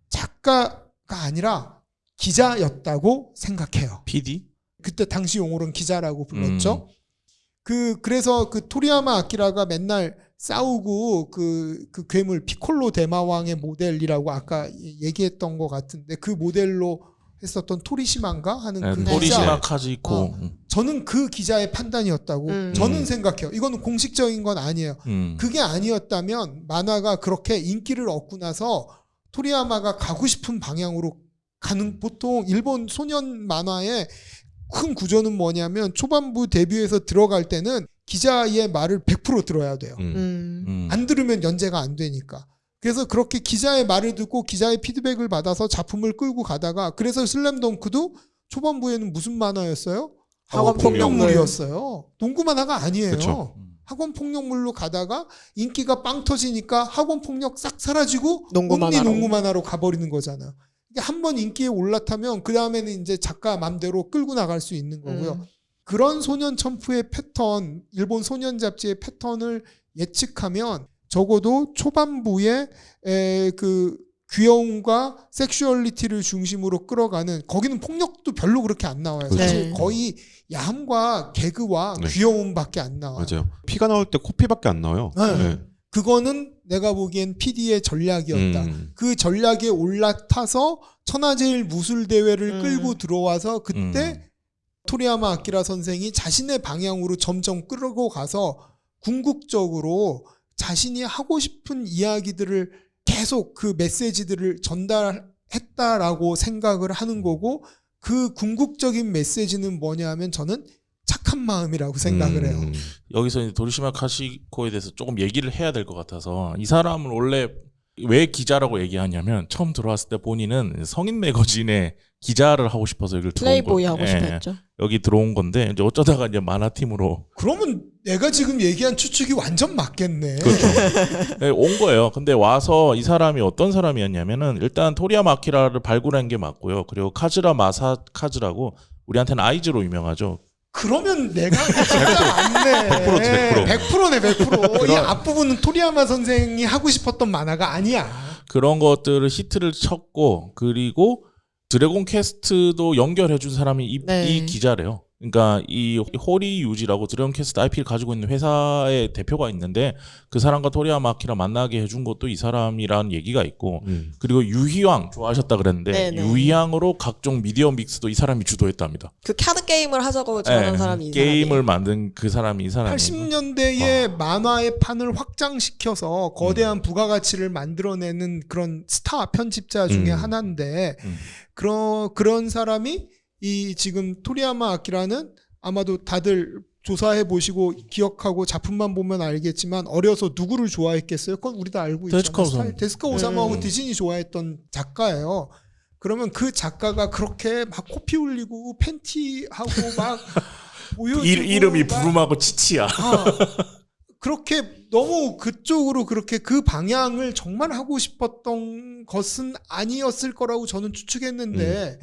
작가가 아니라 기자였다고 생각해요. PD? 그때 당시 용어로는 기자라고 불렀죠. 그래서 그 토리야마 아키라가 맨날 싸우고 그 괴물 피콜로 대마왕의 모델이라고 아까 얘기했던 것 같은데 그 모델로 했었던 토리시마인가 하는 그 토리시마 기자. 카즈이코. 저는 그 기자의 판단이었다고 저는 생각해요. 이거는 공식적인 건 아니에요. 그게 아니었다면 만화가 그렇게 인기를 얻고 나서 토리야마가 가고 싶은 방향으로 가는 보통 일본 소년 만화의 큰 구조는 뭐냐면 초반부 데뷔해서 들어갈 때는 기자의 말을 100% 들어야 돼요. 안 들으면 연재가 안 되니까. 그래서 그렇게 기자의 말을 듣고 기자의 피드백을 받아서 작품을 끌고 가다가 그래서 슬램덩크도 초반부에는 무슨 만화였어요? 학원 폭력물이었어요. 농구 만화가 아니에요. 그쵸. 학원 폭력물로 가다가 인기가 빵 터지니까 학원 폭력 싹 사라지고 농구 농구 만화로 가버리는 거잖아요. 한번 인기에 올라타면 그 다음에는 이제 작가 맘대로 끌고 나갈 수 있는 거고요. 그런 소년 첨프의 패턴, 일본 소년 잡지의 패턴을 예측하면 적어도 초반부에 그 귀여움과 섹슈얼리티를 중심으로 끌어가는 거기는 폭력도 별로 그렇게 안 나와요. 그렇죠. 사실 거의 야함과 개그와 네. 귀여움밖에 안 나와요. 맞아요. 피가 나올 때 코피밖에 안 나와요. 네. 그거는 내가 보기엔 PD의 전략이었다. 그 전략에 올라타서 천하제일 무술 대회를 끌고 들어와서 그때 토리야마 아키라 선생이 자신의 방향으로 점점 끌고 가서 궁극적으로 자신이 하고 싶은 이야기들을 계속 그 메시지들을 전달했다라고 생각을 하는 거고 그 궁극적인 메시지는 뭐냐 하면 저는 착한 마음이라고 생각을 해요. 여기서 이제 도리시마 카시코에 대해서 조금 얘기를 해야 될 것 같아서 이 사람은 원래 왜 기자라고 얘기하냐면 처음 들어왔을 때 본인은 성인 매거진의 기자를 하고 싶어서 여기를 들어온 거예요. 플레이보이 하고 싶어 했죠. 여기 들어온 건데 이제 어쩌다가 이제 만화팀으로 그러면 내가 지금 얘기한 추측이 완전 맞겠네. 그렇죠. 네, 온 거예요. 근데 와서 이 사람이 어떤 사람이었냐면은 일단 토리야마 아키라를 발굴한 게 맞고요. 그리고 카즈라 마사카즈라고 우리한테는 아이즈로 유명하죠. 그러면 내가 진짜 맞네. 100%지, 100%. 100%네 100%. 이 앞부분은 토리야마 선생이 하고 싶었던 만화가 아니야. 그런 것들을 히트를 쳤고 그리고 드래곤 퀘스트도 연결해준 사람이 이 기자래요. 그러니까 이 호리 유지라고 드래곤 퀘스트 IP를 가지고 있는 회사의 대표가 있는데 그 사람과 토리야마 아키라 만나게 해준 것도 이 사람이라는 얘기가 있고 그리고 유희왕 좋아하셨다 그랬는데 네네. 유희왕으로 각종 미디어 믹스도 이 사람이 주도했답니다. 그 카드 게임을 하자고 전한 사람이 이 게임을 사람이에요. 만든 그 사람이 이 사람이에요. 80년대에 만화의 판을 확장시켜서 거대한 부가가치를 만들어내는 그런 스타 편집자 중에 하나인데 그런 사람이 이 지금 토리야마 아키라는 아마도 다들 조사해 보시고 기억하고 작품만 보면 알겠지만 어려서 누구를 좋아했겠어요? 그건 우리 다 알고 있잖아요. 데스카 오사무하고 디즈니 좋아했던 작가예요. 그러면 그 작가가 그렇게 막 코피 흘리고 팬티하고 막 보여주고 이름이 막 부름하고 치치야. 그렇게 너무 그쪽으로 그렇게 그 방향을 정말 하고 싶었던 것은 아니었을 거라고 저는 추측했는데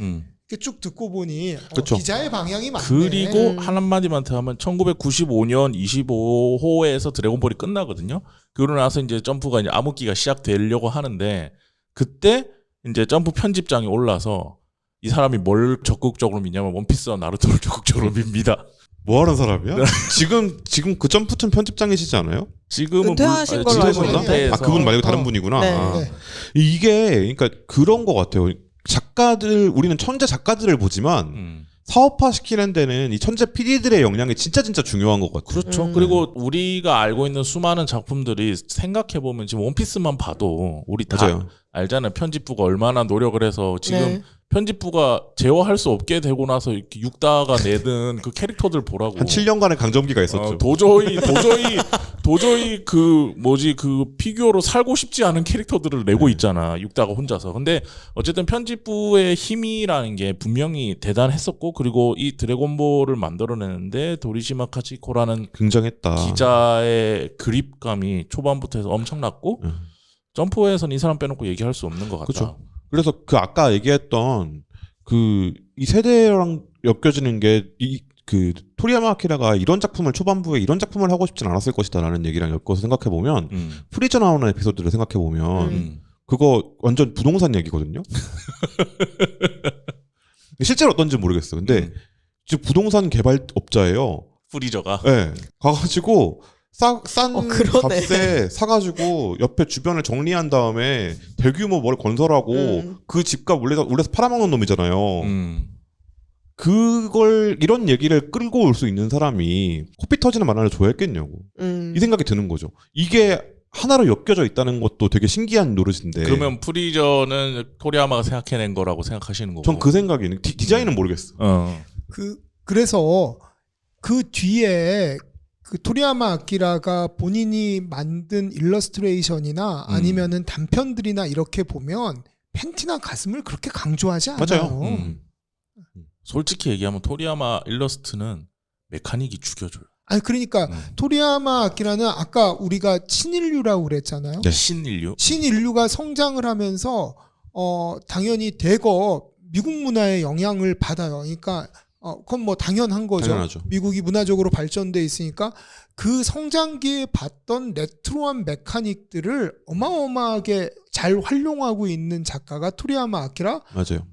이렇게 쭉 듣고 보니 그쵸. 기자의 방향이 맞네. 그리고 한마디만 더 하면 1995년 25호에서 드래곤볼이 끝나거든요. 그러고 나서 이제 점프가 이제 암흑기가 시작되려고 하는데 그때 이제 점프 편집장이 올라서 이 사람이 뭘 적극적으로 믿냐면 원피스와 나루토를 적극적으로 밉니다. 뭐 하는 사람이야? 지금 그 점프튼 편집장이시지 않아요? 지금은 은퇴하신 걸로 알고 있는데. 아, 그분 말고 다른 분이구나. 네. 아. 네. 이게 그러니까 그런 것 같아요. 작가들 우리는 천재 작가들을 보지만 사업화 시키는 데는 이 천재 PD들의 역량이 진짜 중요한 것 같아요. 그렇죠. 그리고 우리가 알고 있는 수많은 작품들이 생각해 보면 지금 원피스만 봐도 우리 다 맞아요. 알잖아요. 편집부가 얼마나 노력을 해서 지금 네. 편집부가 제어할 수 없게 되고 나서 이렇게 육다가 내든 그 캐릭터들 보라고. 한 7년간의 강점기가 있었죠. 도저히 그 피규어로 살고 싶지 않은 캐릭터들을 내고 있잖아. 육다가 혼자서. 근데 어쨌든 편집부의 힘이라는 게 분명히 대단했었고, 그리고 이 드래곤볼을 만들어내는데 도리시마 카치코라는 굉장했다. 기자의 그립감이 초반부터 해서 엄청났고, 점프에서는 이 사람 빼놓고 얘기할 수 없는 것 같다. 그렇죠. 그래서 그 아까 얘기했던 그 이 세대랑 엮여지는 게 그 토리야마 아키라가 이런 작품을 초반부에 이런 작품을 하고 싶진 않았을 것이다라는 얘기랑 엮어서 생각해 보면 프리저 나오는 에피소드를 생각해 보면 그거 완전 부동산 얘기거든요. 실제로 어떤지 모르겠어. 근데 지금 부동산 개발업자예요. 프리저가. 네. 가가지고 싼 그러네. 값에 사가지고 옆에 주변을 정리한 다음에 대규모 뭘 건설하고 그 집값 올려서 팔아먹는 놈이잖아요. 그걸 이런 얘기를 끌고 올 수 있는 사람이 코피 터지는 만화를 좋아했겠냐고 이 생각이 드는 거죠. 이게 하나로 엮여져 있다는 것도 되게 신기한 노릇인데. 그러면 프리저는 토리야마가 생각해낸 거라고 생각하시는 거고. 전 그 생각이 디자인은 모르겠어. 그래서 그 뒤에 그 토리야마 아키라가 본인이 만든 일러스트레이션이나 아니면은 단편들이나 이렇게 보면 팬티나 가슴을 그렇게 강조하지 않아요. 맞아요. 솔직히 얘기하면 토리야마 일러스트는 메카닉이 죽여줘요. 아니 그러니까 토리야마 아키라는 아까 우리가 신인류라고 그랬잖아요. 네. 신인류. 신인류가 성장을 하면서 당연히 대거 미국 문화의 영향을 받아요. 그러니까 그건 뭐 당연한 거죠. 당연하죠. 미국이 문화적으로 발전돼 있으니까 그 성장기에 봤던 레트로한 메카닉들을 어마어마하게 잘 활용하고 있는 작가가 토리야마 아키라. 맞아요.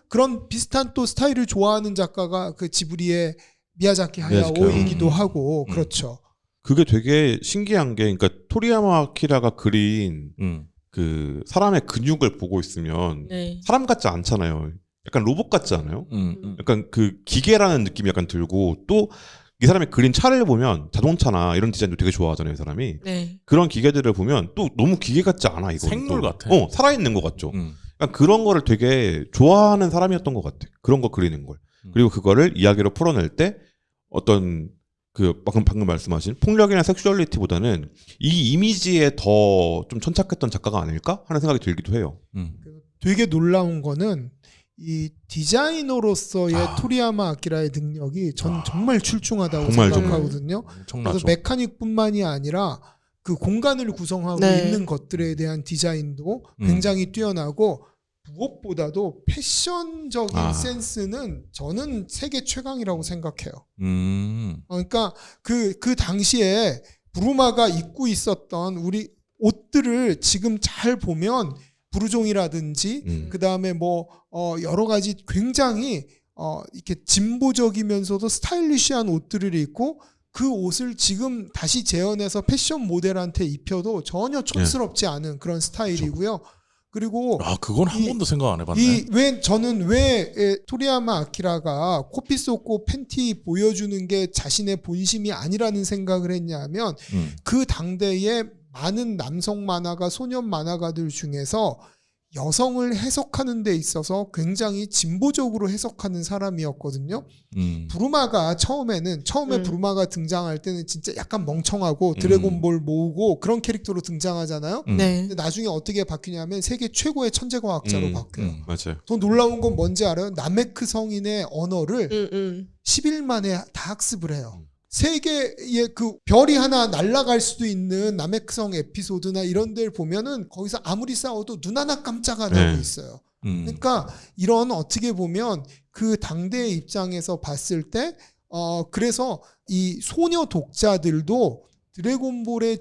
그런 비슷한 또 스타일을 좋아하는 작가가 그 지브리의 미야자키 하야오이기도 하고 그렇죠. 그게 되게 신기한 게, 그러니까 토리야마 아키라가 그린 그 사람의 근육을 보고 있으면 네. 사람 같지 않잖아요. 약간 로봇 같지 않아요? 약간 그 기계라는 느낌이 약간 들고, 또 이 사람이 그린 차를 보면 자동차나 이런 디자인도 되게 좋아하잖아요, 이 사람이. 네. 그런 기계들을 보면 또 너무 기계 같지 않아, 이거. 생물 같아. 살아있는 것 같죠. 그러니까 그런 거를 되게 좋아하는 사람이었던 것 같아. 그런 거 그리는 걸. 그리고 그거를 이야기로 풀어낼 때 어떤 그 방금 말씀하신 폭력이나 섹슈얼리티보다는 이 이미지에 더 좀 천착했던 작가가 아닐까 하는 생각이 들기도 해요. 되게 놀라운 거는 이 디자이너로서의 토리야마 아키라의 능력이 전 정말 출중하다고 생각하거든요. 그래서 메카닉뿐만이 아니라 그 공간을 구성하고 네. 있는 것들에 대한 디자인도 굉장히 뛰어나고, 무엇보다도 패션적인 센스는 저는 세계 최강이라고 생각해요. 그러니까 그 당시에 부루마가 입고 있었던 우리 옷들을 지금 잘 보면 부르종이라든지 그 다음에 뭐 여러 가지 굉장히 이렇게 진보적이면서도 스타일리시한 옷들을 입고, 그 옷을 지금 다시 재현해서 패션 모델한테 입혀도 전혀 촌스럽지 않은 그런 스타일이고요. 그리고 그건 한 번도 생각 안 해봤네. 저는 왜 토리야마 아키라가 코피 쏟고 팬티 보여주는 게 자신의 본심이 아니라는 생각을 했냐면, 그 당대에 많은 남성 만화가, 소년 만화가들 중에서 여성을 해석하는 데 있어서 굉장히 진보적으로 해석하는 사람이었거든요. 부루마가 처음에 부루마가 등장할 때는 진짜 약간 멍청하고 드래곤볼 모으고 그런 캐릭터로 등장하잖아요. 네. 근데 나중에 어떻게 바뀌냐면 세계 최고의 천재과학자로 바뀌어요. 맞아요. 더 놀라운 건 뭔지 알아요? 나메크 성인의 언어를 10일 만에 다 학습을 해요. 세계의 그 별이 하나 날아갈 수도 있는 나메크성 에피소드나 이런 데를 보면은 거기서 아무리 싸워도 눈 하나 깜짝 안 하고 있어요. 그러니까 이런, 어떻게 보면 그 당대의 입장에서 봤을 때 그래서 이 소녀 독자들도 드래곤볼에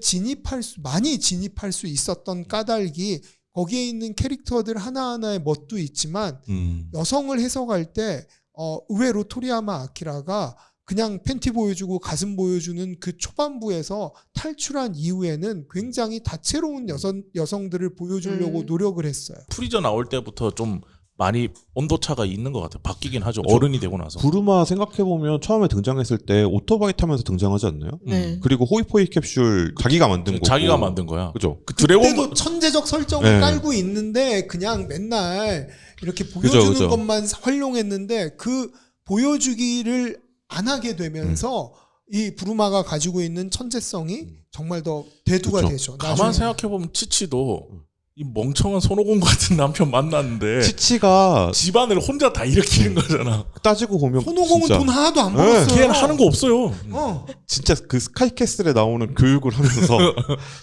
많이 진입할 수 있었던 까닭이, 거기에 있는 캐릭터들 하나하나의 멋도 있지만 여성을 해석할 때 의외로 토리야마 아키라가 그냥 팬티 보여주고 가슴 보여주는 그 초반부에서 탈출한 이후에는 굉장히 다채로운 여성들을 보여주려고 노력을 했어요. 프리저 나올 때부터 좀 많이 온도차가 있는 것 같아요. 바뀌긴 하죠. 그렇죠. 어른이 되고 나서. 부루마 생각해보면 처음에 등장했을 때 오토바이 타면서 등장하지 않나요? 네. 그리고 호이포이 캡슐 자기가 만든 거고. 자기가 만든 거야. 그죠? 그 드래곤 그때도 천재적 설정을 깔고 있는데 그냥 맨날 이렇게 보여주는 그죠. 것만 활용했는데 그 보여주기를 안 하게 되면서 이 부루마가 가지고 있는 천재성이 정말 더 대두가 그쵸. 되죠. 가만 나중에. 생각해보면 치치도 이 멍청한 손오공 같은 남편 만났는데 치치가 집안을 혼자 다 일으키는 거잖아. 따지고 보면 손오공은 진짜, 돈 하나도 안 네. 벌었어요. 걔는 하는 거 없어요. 진짜 그 스카이캐슬에 나오는 교육을 하면서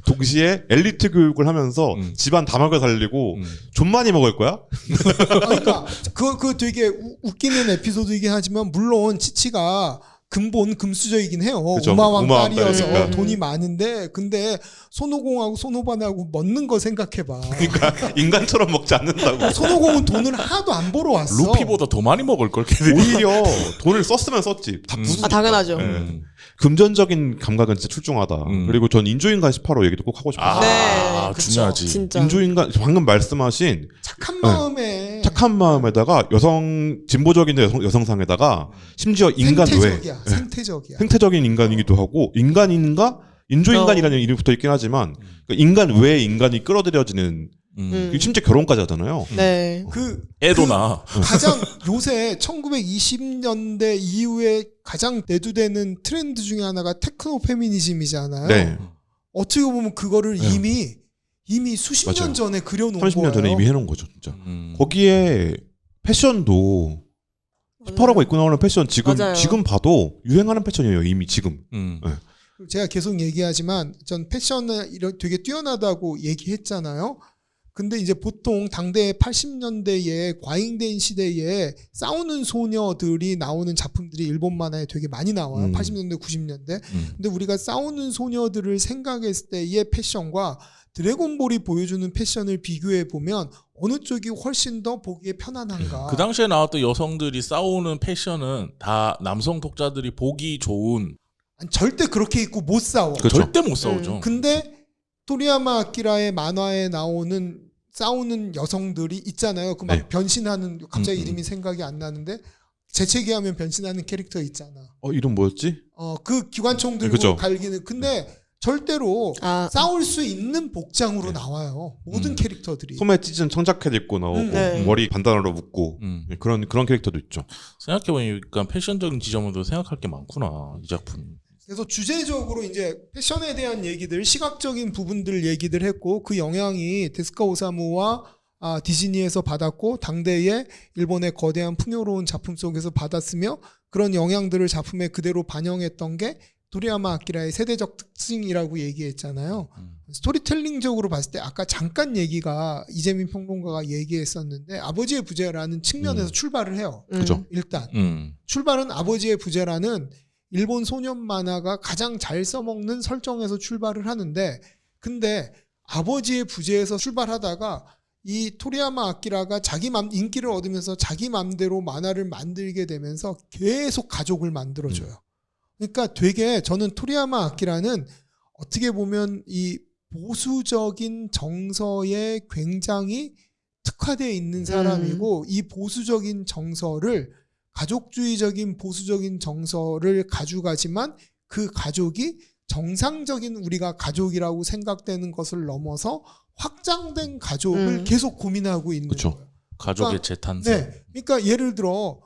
동시에 엘리트 교육을 하면서 집안 다 먹여 살리고 좀 많이 먹을 거야? 그러니까 그 되게 웃기는 에피소드이긴 하지만 물론 치치가 근본 금수저이긴 해요. 그쵸. 우마왕 우마왕 딸이어서 딸이니까. 돈이 많은데 근데 손오공하고 손오반하고 먹는 거 생각해봐. 그러니까 인간처럼 먹지 않는다고. 손오공은 돈을 하나도 안 벌어왔어. 루피보다 더 많이 먹을 걸 걔들이. 오히려 돈을 썼으면 썼지. 다 부수. 아, 당연하죠. 금전적인 감각은 진짜 출중하다. 그리고 전 인조인간 18호 얘기도 꼭 하고 싶어요. 아, 그쵸. 중요하지. 진짜. 인조인간 방금 말씀하신 착한 마음에 착한 마음에다가 진보적인 여성상에다가 심지어 인간 외 생태적이야. 생태적인 인간이기도 하고 인간인가 인조인간이라는 이름이 붙어 있긴 하지만 인간 외의 인간이 끌어들여지는 심지어 결혼까지 하잖아요. 네. 애도 나. 가장 요새 1920년대 이후에 가장 대두되는 트렌드 중에 하나가 테크노 페미니즘이잖아요. 네. 어떻게 보면 그거를 이미 수십 맞아요. 년 전에 그려놓은 30년 거예요. 전에 이미 해놓은 거죠, 진짜. 거기에 패션도 18호가 입고 나오는 패션 맞아요. 지금 봐도 유행하는 패션이에요, 이미 지금. 제가 계속 얘기하지만 전 패션은 되게 뛰어나다고 얘기했잖아요. 근데 이제 보통 당대 80년대에 과잉된 시대에 싸우는 소녀들이 나오는 작품들이 일본 만화에 되게 많이 나와요. 80년대, 90년대. 근데 우리가 싸우는 소녀들을 생각했을 때의 패션과 드래곤볼이 보여주는 패션을 비교해 보면 어느 쪽이 훨씬 더 보기에 편안한가. 그 당시에 나왔던 여성들이 싸우는 패션은 다 남성 독자들이 보기 좋은. 아니, 절대 그렇게 입고 못 싸워. 그렇죠. 절대 못 싸우죠. 근데 토리야마 아키라의 만화에 나오는 싸우는 여성들이 있잖아요. 그 막 네. 변신하는 갑자기 이름이 생각이 안 나는데 재채기 하면 변신하는 캐릭터 있잖아. 이름 뭐였지? 그 기관총 들고 그죠. 갈기는. 근데 절대로 싸울 수 있는 복장으로 나와요. 모든 캐릭터들이. 소매 찢은 청자켓 입고 나오고 네. 머리 반단으로 묶고 그런 캐릭터도 있죠. 생각해보니까 패션적인 지점으로 생각할 게 많구나, 이 작품. 그래서 주제적으로 이제 패션에 대한 얘기들, 시각적인 부분들 얘기들 했고 그 영향이 데스카 오사무와 디즈니에서 받았고 당대의 일본의 거대한 풍요로운 작품 속에서 받았으며 그런 영향들을 작품에 그대로 반영했던 게 도리야마 아키라의 세대적 특징이라고 얘기했잖아요. 스토리텔링적으로 봤을 때 아까 잠깐 얘기가 이재민 평론가가 얘기했었는데 아버지의 부재라는 측면에서 출발을 해요. 그죠. 일단 출발은 아버지의 부재라는 일본 소년 만화가 가장 잘 써먹는 설정에서 출발을 하는데 근데 아버지의 부재에서 출발하다가 이 토리야마 아키라가 인기를 얻으면서 자기 맘대로 만화를 만들게 되면서 계속 가족을 만들어줘요. 그러니까 되게 저는 토리야마 아키라는 어떻게 보면 이 보수적인 정서에 굉장히 특화되어 있는 사람이고 이 보수적인 정서를 가족주의적인 보수적인 정서를 가져가지만 그 가족이 정상적인 우리가 가족이라고 생각되는 것을 넘어서 확장된 가족을 계속 고민하고 있는 그쵸. 거예요. 가족의 재탄생. 네, 그러니까 예를 들어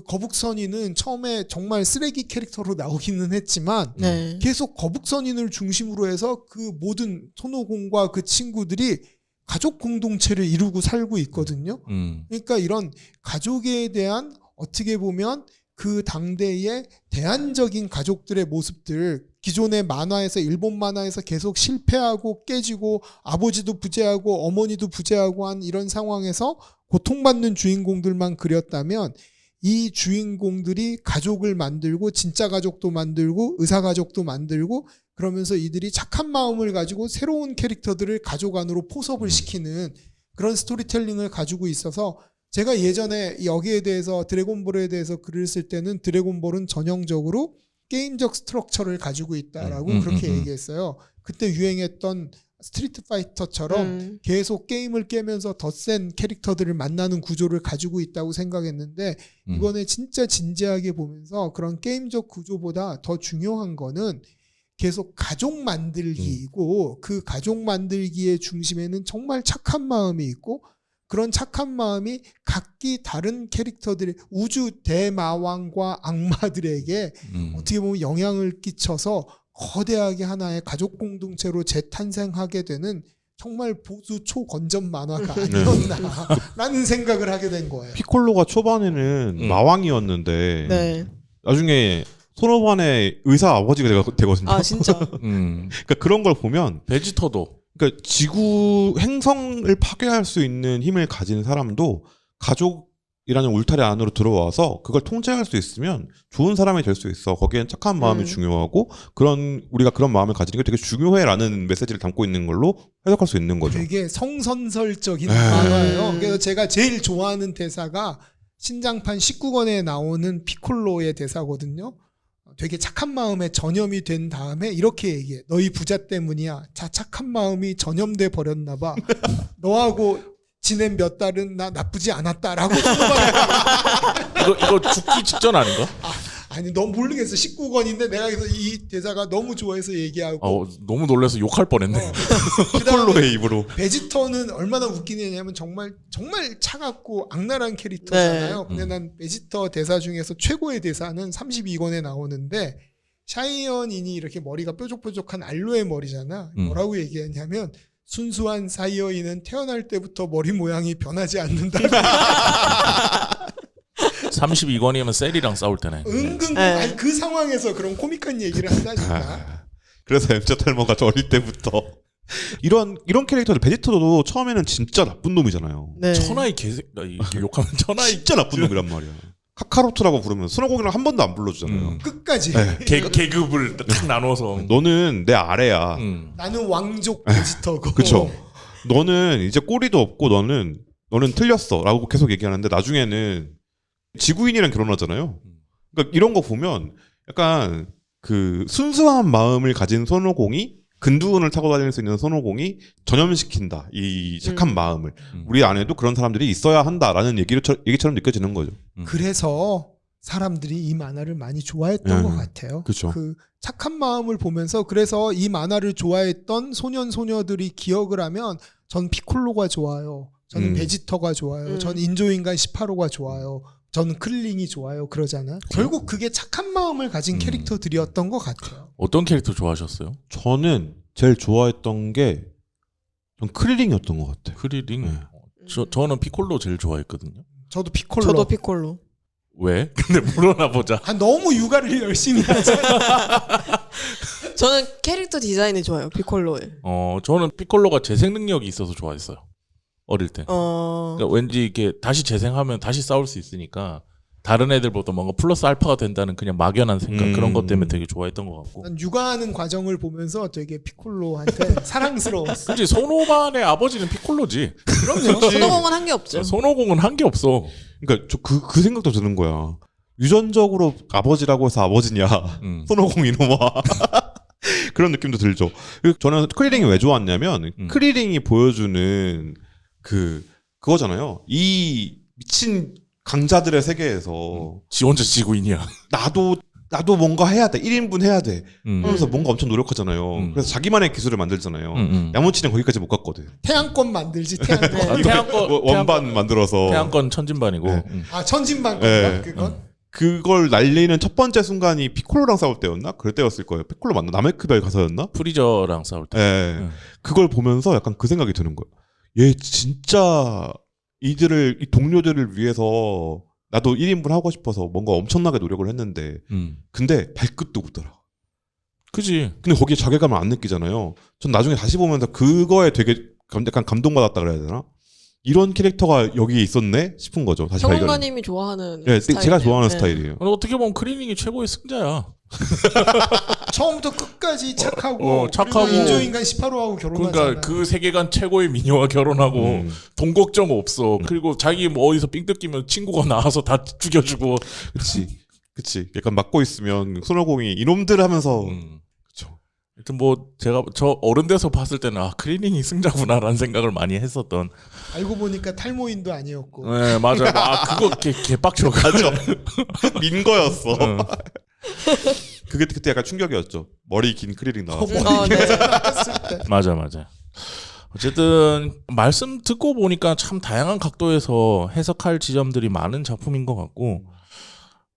거북선이는 처음에 정말 쓰레기 캐릭터로 나오기는 했지만 네. 계속 거북선인을 중심으로 해서 그 모든 손오공과 그 친구들이 가족 공동체를 이루고 살고 있거든요. 그러니까 이런 가족에 대한 어떻게 보면 그 당대의 대안적인 가족들의 모습들 기존의 만화에서 일본 만화에서 계속 실패하고 깨지고 아버지도 부재하고 어머니도 부재하고 한 이런 상황에서 고통받는 주인공들만 그렸다면 이 주인공들이 가족을 만들고 진짜 가족도 만들고 의사 가족도 만들고 그러면서 이들이 착한 마음을 가지고 새로운 캐릭터들을 가족 안으로 포섭을 시키는 그런 스토리텔링을 가지고 있어서 제가 예전에 여기에 대해서 드래곤볼에 대해서 글을 쓸 때는 드래곤볼은 전형적으로 게임적 스트럭처를 가지고 있다라고 그렇게 얘기했어요. 그때 유행했던 스트리트 파이터처럼 계속 게임을 깨면서 더 센 캐릭터들을 만나는 구조를 가지고 있다고 생각했는데 이번에 진짜 진지하게 보면서 그런 게임적 구조보다 더 중요한 거는 계속 가족 만들기이고 그 가족 만들기의 중심에는 정말 착한 마음이 있고 그런 착한 마음이 각기 다른 캐릭터들의 우주 대마왕과 악마들에게 어떻게 보면 영향을 끼쳐서 거대하게 하나의 가족 공동체로 재탄생하게 되는 정말 보수 초건전 만화가 아니었나라는 생각을 하게 된 거예요. 피콜로가 초반에는 마왕이었는데 네. 나중에 소노반의 의사 아버지가 되거든요. 아 진짜. 그러니까 그런 걸 보면 베지터도 그러니까 지구 행성을 파괴할 수 있는 힘을 가진 사람도 가족이라는 울타리 안으로 들어와서 그걸 통제할 수 있으면 좋은 사람이 될 수 있어. 거기엔 착한 마음이 중요하고 우리가 그런 마음을 가지는 게 되게 중요해라는 메시지를 담고 있는 걸로 해석할 수 있는 거죠. 되게 성선설적인 만화예요. 그래서 제가 제일 좋아하는 대사가 신장판 19권에 나오는 피콜로의 대사거든요. 되게 착한 마음에 전염이 된 다음에 이렇게 얘기해. 너희 부자 때문이야. 자, 착한 마음이 전염돼 버렸나 봐. 너하고 지낸 몇 달은 나 나쁘지 않았다라고. 이거 죽기 직전 아닌가? 아니 너무 모르겠어. 19권인데 내가 그래서 이 대사가 너무 좋아해서 얘기하고 너무 놀라서 욕할 뻔했네. 피콜로의 입으로. 베지터는 얼마나 웃기냐면 정말 차갑고 악랄한 캐릭터잖아요. 네. 근데 난 베지터 대사 중에서 최고의 대사는 32권에 나오는데 샤이어인이 이렇게 머리가 뾰족뾰족한 알로에 머리잖아. 뭐라고 얘기했냐면 순수한 사이어인은 태어날 때부터 머리 모양이 변하지 않는다. 32권이면 셀이랑 싸울 때네. 은근 네. 아니, 그 상황에서 그런 코믹한 얘기를 한다니까. 그래서 엠자 탈머가 저 어릴 때부터 이런 캐릭터들 베지터도 처음에는 진짜 나쁜 놈이잖아요. 네. 천하의 욕하면 천하의 진짜 나쁜 놈이란 말이야. 카카로트라고 부르면 손오공이랑 한 번도 안 불러주잖아요. 끝까지. 네. 계급을 딱 나눠서. 너는 내 아래야. 나는 왕족 베지터고. 그쵸. 너는 이제 꼬리도 없고 너는 틀렸어라고 계속 얘기하는데 나중에는 지구인이랑 결혼하잖아요. 그러니까 이런 거 보면 약간 그 순수한 마음을 가진 손오공이 근두운을 타고 다닐 수 있는 손오공이 전염시킨다. 이 착한 마음을. 우리 안에도 그런 사람들이 있어야 한다라는 얘기처럼 느껴지는 거죠. 그래서 사람들이 이 만화를 많이 좋아했던 것 같아요. 그쵸. 그 착한 마음을 보면서 그래서 이 만화를 좋아했던 소년 소녀들이 기억을 하면 전 피콜로가 좋아요. 저는 베지터가 좋아요. 전 인조인간 18호가 좋아요. 저는 크릴링이 좋아요. 그러잖아. 결국 그게 착한 마음을 가진 캐릭터들이었던 것 같아요. 어떤 캐릭터 좋아하셨어요? 저는 제일 좋아했던 게 전 크릴링이었던 것 같아요. 크릴링. 네. 저는 피콜로 제일 좋아했거든요. 저도 피콜로. 저도 피콜로. 왜? 근데 물어나 보자. 너무 육아를 열심히 하잖아. 저는 캐릭터 디자인이 좋아요. 피콜로의. 저는 피콜로가 재생 능력이 있어서 좋아했어요. 어릴 때. 그러니까 왠지 이렇게 다시 재생하면 다시 싸울 수 있으니까 다른 애들보다 뭔가 플러스 알파가 된다는 그냥 막연한 생각 그런 것 때문에 되게 좋아했던 것 같고. 난 육아하는 과정을 보면서 되게 피콜로한테 사랑스러웠어. 그치, 손오반의 아버지는 피콜로지. 그럼요. 손오공은 한 게 없죠. 손오공은 한 게 없어. 그러니까 저 그 생각도 드는 거야. 유전적으로 아버지라고 해서 아버지냐? 손오공 이놈아. 그런 느낌도 들죠. 저는 크릴링이 왜 좋았냐면 크릴링이 보여주는 그거잖아요. 이 미친 강자들의 세계에서 지 혼자 지구인이야. 나도 뭔가 해야 돼. 1인분 해야 돼. 하면서 뭔가 엄청 노력하잖아요. 그래서 자기만의 기술을 만들잖아요. 야무치는 거기까지 못 갔거든. 태양권 만들지. 태양권. 원반 만들어서. 태양권 천진반이고. 네. 천진반 네. 그건. 그걸 날리는 첫 번째 순간이 피콜로랑 싸울 때였나? 그럴 때였을 거예요. 피콜로 맞나? 나메크별 가서였나? 프리저랑 싸울 때. 네. 그걸 보면서 약간 그 생각이 드는 거예요. 얘 진짜 이 동료들을 위해서 나도 1인분 하고 싶어서 뭔가 엄청나게 노력을 했는데 근데 발끝도 못 따라. 그지. 근데 거기에 자괴감을 안 느끼잖아요. 전 나중에 다시 보면서 그거에 되게 약간 감동받았다 그래야 되나? 이런 캐릭터가 여기에 있었네 싶은 거죠. 다시 발견. 평론가님이 좋아하는 네, 스타일이에요. 제가 좋아하는 네. 스타일이에요. 어떻게 보면 크릴링이 최고의 승자야. 처음부터 끝까지 착하고 착하고 인조인간 18호하고 결혼하잖아. 그러니까 그 세계관 최고의 미녀와 결혼하고 돈 걱정 없어. 그리고 자기 뭐 어디서 삥 뜯기면 친구가 나와서 다 죽여주고. 그치. 약간 맞고 있으면 손오공이 이놈들 하면서 그쵸. 하여튼 뭐 제가 저 어른 돼서 봤을 때는 크릴링이 승자구나라는 생각을 많이 했었던. 알고 보니까 탈모인도 아니었고. 네 맞아. 그거 개빡쳐. 맞아. 민 거였어. 그때 약간 충격이었죠. 머리 긴 크릴링 나와서. 네. 맞아. 어쨌든 말씀 듣고 보니까 참 다양한 각도에서 해석할 지점들이 많은 작품인 것 같고,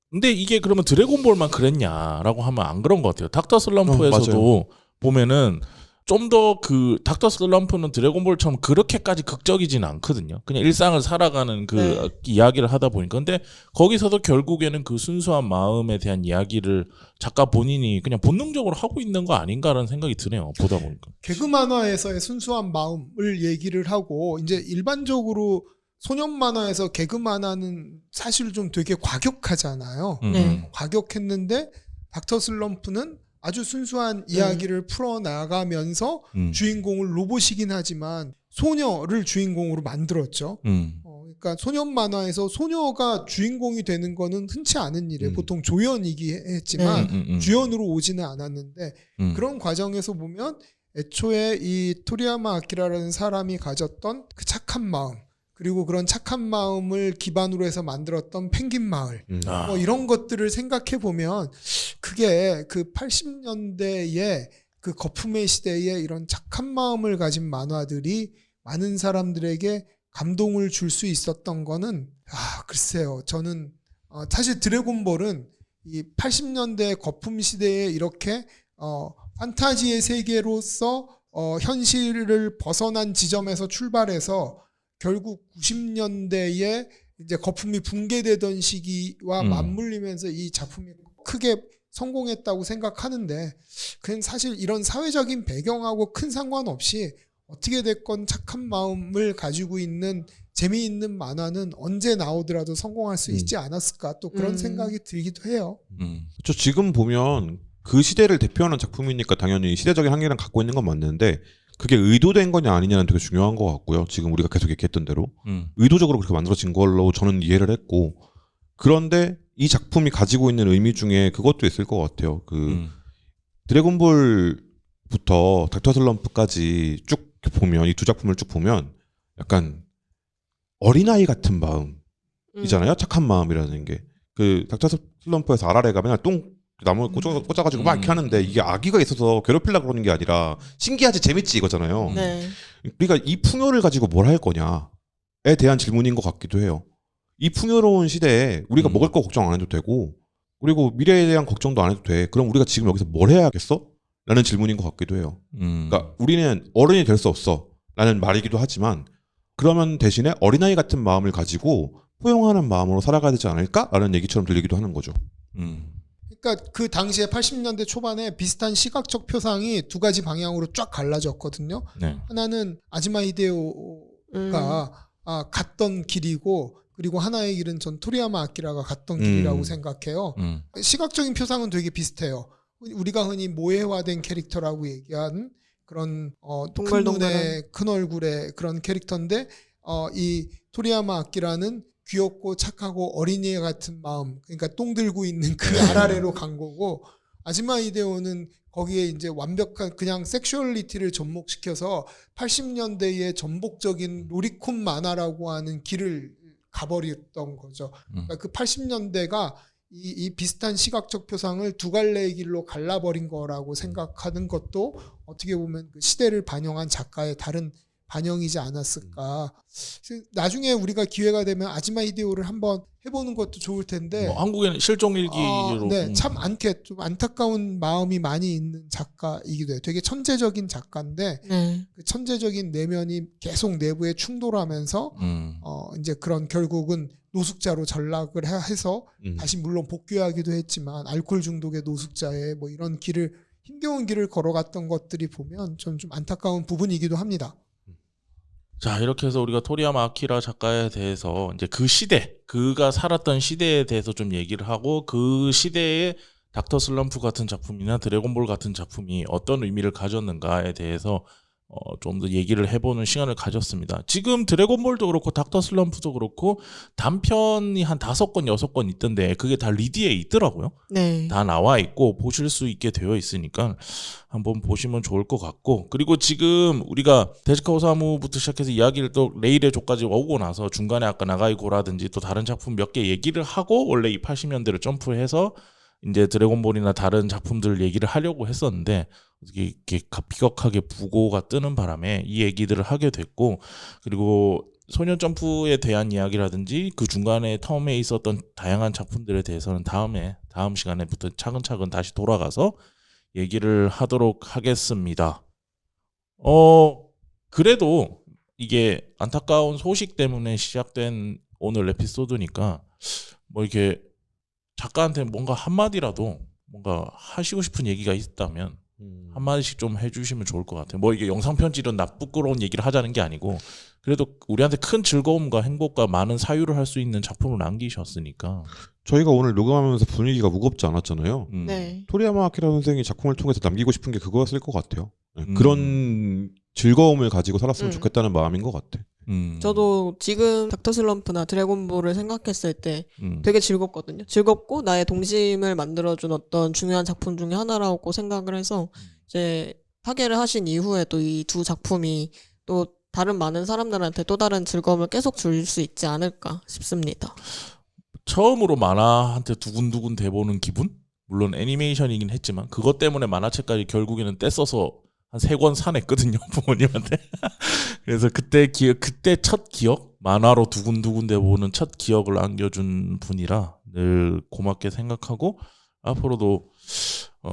근데 이게 그러면 드래곤볼만 그랬냐라고 하면 안 그런 것 같아요. 닥터 슬럼프에서도 보면은 좀 더 그 닥터 슬럼프는 드래곤볼처럼 그렇게까지 극적이지는 않거든요. 그냥 일상을 살아가는 그 이야기를 하다 보니까. 근데 거기서도 결국에는 그 순수한 마음에 대한 이야기를 작가 본인이 그냥 본능적으로 하고 있는 거 아닌가라는 생각이 드네요. 보다 보니까. 개그 만화에서의 순수한 마음을 얘기를 하고, 이제 일반적으로 소년 만화에서 개그 만화는 사실 좀 되게 과격하잖아요. 과격했는데 닥터 슬럼프는 아주 순수한 이야기를 풀어나가면서 주인공을 로봇이긴 하지만 소녀를 주인공으로 만들었죠. 그러니까 소년 만화에서 소녀가 주인공이 되는 거는 흔치 않은 일이에요. 보통 조연이기 했지만 주연으로 오지는 않았는데 그런 과정에서 보면 애초에 이 토리야마 아키라라는 사람이 가졌던 그 착한 마음, 그리고 그런 착한 마음을 기반으로 해서 만들었던 펭귄 마을, 뭐 이런 것들을 생각해 보면 그게 그 80년대의 그 거품의 시대에 이런 착한 마음을 가진 만화들이 많은 사람들에게 감동을 줄 수 있었던 거는 글쎄요. 저는 사실 드래곤볼은 이 80년대 거품 시대에 이렇게 판타지의 세계로서 현실을 벗어난 지점에서 출발해서 결국 90년대에 이제 거품이 붕괴되던 시기와 맞물리면서 이 작품이 크게 성공했다고 생각하는데, 그냥 사실 이런 사회적인 배경하고 큰 상관없이 어떻게 됐건 착한 마음을 가지고 있는 재미있는 만화는 언제 나오더라도 성공할 수 있지 않았을까, 또 그런 생각이 들기도 해요. 그렇죠. 지금 보면 그 시대를 대표하는 작품이니까 당연히 시대적인 한계는 갖고 있는 건 맞는데, 그게 의도된 거냐 아니냐는 되게 중요한 것 같고요. 지금 우리가 계속 얘기했던 대로 의도적으로 그렇게 만들어진 걸로 저는 이해를 했고, 그런데 이 작품이 가지고 있는 의미 중에 그것도 있을 것 같아요. 그 드래곤볼부터 닥터 슬럼프까지 쭉 보면, 이 두 작품을 쭉 보면 약간 어린아이 같은 마음이잖아요. 착한 마음이라는 게. 그 닥터 슬럼프에서 아라레가 맨날 나무에 꽂아가지고 막 이렇게 하는데, 이게 아기가 있어서 괴롭히려고 그러는 게 아니라 신기하지 재밌지 이거잖아요. 우리가 이 풍요를 가지고 뭘 할 거냐에 대한 질문인 것 같기도 해요. 이 풍요로운 시대에 우리가 먹을 거 걱정 안 해도 되고, 그리고 미래에 대한 걱정도 안 해도 돼. 그럼 우리가 지금 여기서 뭘 해야겠어? 라는 질문인 것 같기도 해요. 그러니까 우리는 어른이 될 수 없어 라는 말이기도 하지만, 그러면 대신에 어린아이 같은 마음을 가지고 포용하는 마음으로 살아가야 되지 않을까? 라는 얘기처럼 들리기도 하는 거죠. 그러니까 그 당시에 80년대 초반에 비슷한 시각적 표상이 두 가지 방향으로 쫙 갈라졌거든요. 하나는 아즈마 히데오가 갔던 길이고, 그리고 하나의 길은 전 토리야마 아키라가 갔던 길이라고 생각해요. 시각적인 표상은 되게 비슷해요. 우리가 흔히 모해화된 캐릭터라고 얘기하는 그런 큰 눈에 큰 얼굴의 그런 캐릭터인데, 이 토리야마 아키라는 귀엽고 착하고 어린이 같은 마음, 그러니까 똥 들고 있는 그 아라레로 간 거고, 아즈마 히데오는 거기에 이제 완벽한 그냥 섹슈얼리티를 접목시켜서 80년대의 전복적인 로리콘 만화라고 하는 길을 가버렸던 거죠. 그러니까 그 80년대가 이 비슷한 시각적 표상을 두 갈래의 길로 갈라버린 거라고 생각하는 것도 어떻게 보면 그 시대를 반영한 작가의 다른 반영이지 않았을까. 나중에 우리가 기회가 되면 아즈마 히데오를 한번 해보는 것도 좋을 텐데, 한국에는 실종일기로 참 좀 안타까운 마음이 많이 있는 작가이기도 해요. 되게 천재적인 작가인데 그 천재적인 내면이 계속 내부에 충돌하면서 이제 그런 결국은 노숙자로 전락을 해서 다시 물론 복귀하기도 했지만 알코올 중독의 노숙자의 뭐 이런 길을, 힘겨운 길을 걸어갔던 것들이 보면 좀 안타까운 부분이기도 합니다. 자, 이렇게 해서 우리가 토리야마 아키라 작가에 대해서 이제 그 시대, 그가 살았던 시대에 대해서 좀 얘기를 하고, 그 시대에 닥터 슬럼프 같은 작품이나 드래곤볼 같은 작품이 어떤 의미를 가졌는가에 대해서 좀 더 얘기를 해보는 시간을 가졌습니다. 지금 드래곤볼도 그렇고 닥터 슬럼프도 그렇고 단편이 한 5권, 6권 있던데 그게 다 리디에 있더라고요. 다 나와 있고 보실 수 있게 되어 있으니까 한번 보시면 좋을 것 같고, 그리고 지금 우리가 데스카 오사무부터 시작해서 이야기를 또 레일의 조까지 오고 나서 중간에 아까 나가이고라든지 또 다른 작품 몇 개 얘기를 하고 원래 이 80년대를 점프해서 이제 드래곤볼이나 다른 작품들 얘기를 하려고 했었는데 이렇게 비격하게 부고가 뜨는 바람에 이 얘기들을 하게 됐고, 그리고 소년 점프에 대한 이야기라든지 그 중간에 텀에 있었던 다양한 작품들에 대해서는 다음 시간에부터 차근차근 다시 돌아가서 얘기를 하도록 하겠습니다. 그래도 이게 안타까운 소식 때문에 시작된 오늘 에피소드니까 뭐 이렇게 작가한테 뭔가 한마디라도 뭔가 하시고 싶은 얘기가 있다면 한마디씩 좀 해주시면 좋을 것 같아요. 뭐 이게 영상 편지는 부끄러운 얘기를 하자는 게 아니고 그래도 우리한테 큰 즐거움과 행복과 많은 사유를 할 수 있는 작품을 남기셨으니까. 저희가 오늘 녹음하면서 분위기가 무겁지 않았잖아요. 네. 토리야마 아키라 선생이 작품을 통해서 남기고 싶은 게 그거였을 것 같아요. 그런 즐거움을 가지고 살았으면 좋겠다는 마음인 것 같아. 저도 지금 닥터 슬럼프나 드래곤볼을 생각했을 때 되게 즐겁거든요. 즐겁고 나의 동심을 만들어준 어떤 중요한 작품 중에 하나라고 생각을 해서 이제 파괴를 하신 이후에 또 이 두 작품이 또 다른 많은 사람들한테 또 다른 즐거움을 계속 줄 수 있지 않을까 싶습니다. 처음으로 만화한테 두근두근 대보는 기분? 물론 애니메이션이긴 했지만 그것 때문에 만화책까지 결국에는 떼써서 한 3권 사냈거든요, 부모님한테. 그래서 그때 첫 기억, 만화로 두근두근 대보는 첫 기억을 안겨준 분이라 늘 고맙게 생각하고, 앞으로도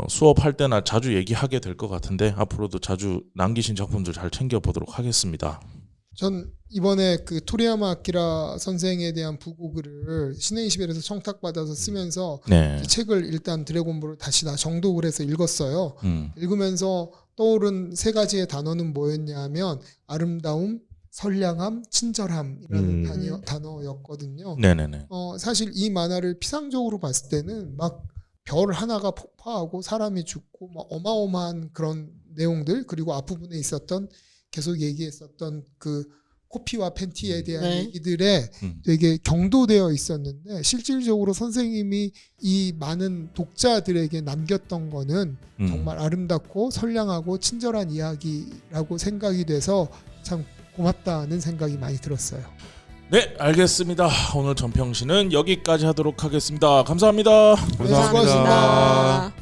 수업할 때나 자주 얘기하게 될 것 같은데 앞으로도 자주 남기신 작품들 잘 챙겨보도록 하겠습니다. 전 이번에 그 토리야마 아키라 선생에 대한 부고글을 신의21에서 청탁받아서 쓰면서 네. 이 책을 일단 드래곤볼을 다시 정독을 해서 읽었어요. 읽으면서 떠오른 3가지의 단어는 뭐였냐면 아름다움, 선량함, 친절함이라는 단어였거든요. 네네네. 사실 이 만화를 피상적으로 봤을 때는 막 별 하나가 폭파하고 사람이 죽고 막 어마어마한 그런 내용들, 그리고 앞부분에 있었던 계속 얘기했었던 그 코피와 팬티에 대한 네. 얘기들에 되게 경도되어 있었는데 실질적으로 선생님이 이 많은 독자들에게 남겼던 거는 정말 아름답고 선량하고 친절한 이야기라고 생각이 돼서 참 고맙다는 생각이 많이 들었어요. 네, 알겠습니다. 오늘 전평신은 여기까지 하도록 하겠습니다. 감사합니다. 네, 수고하셨습니다.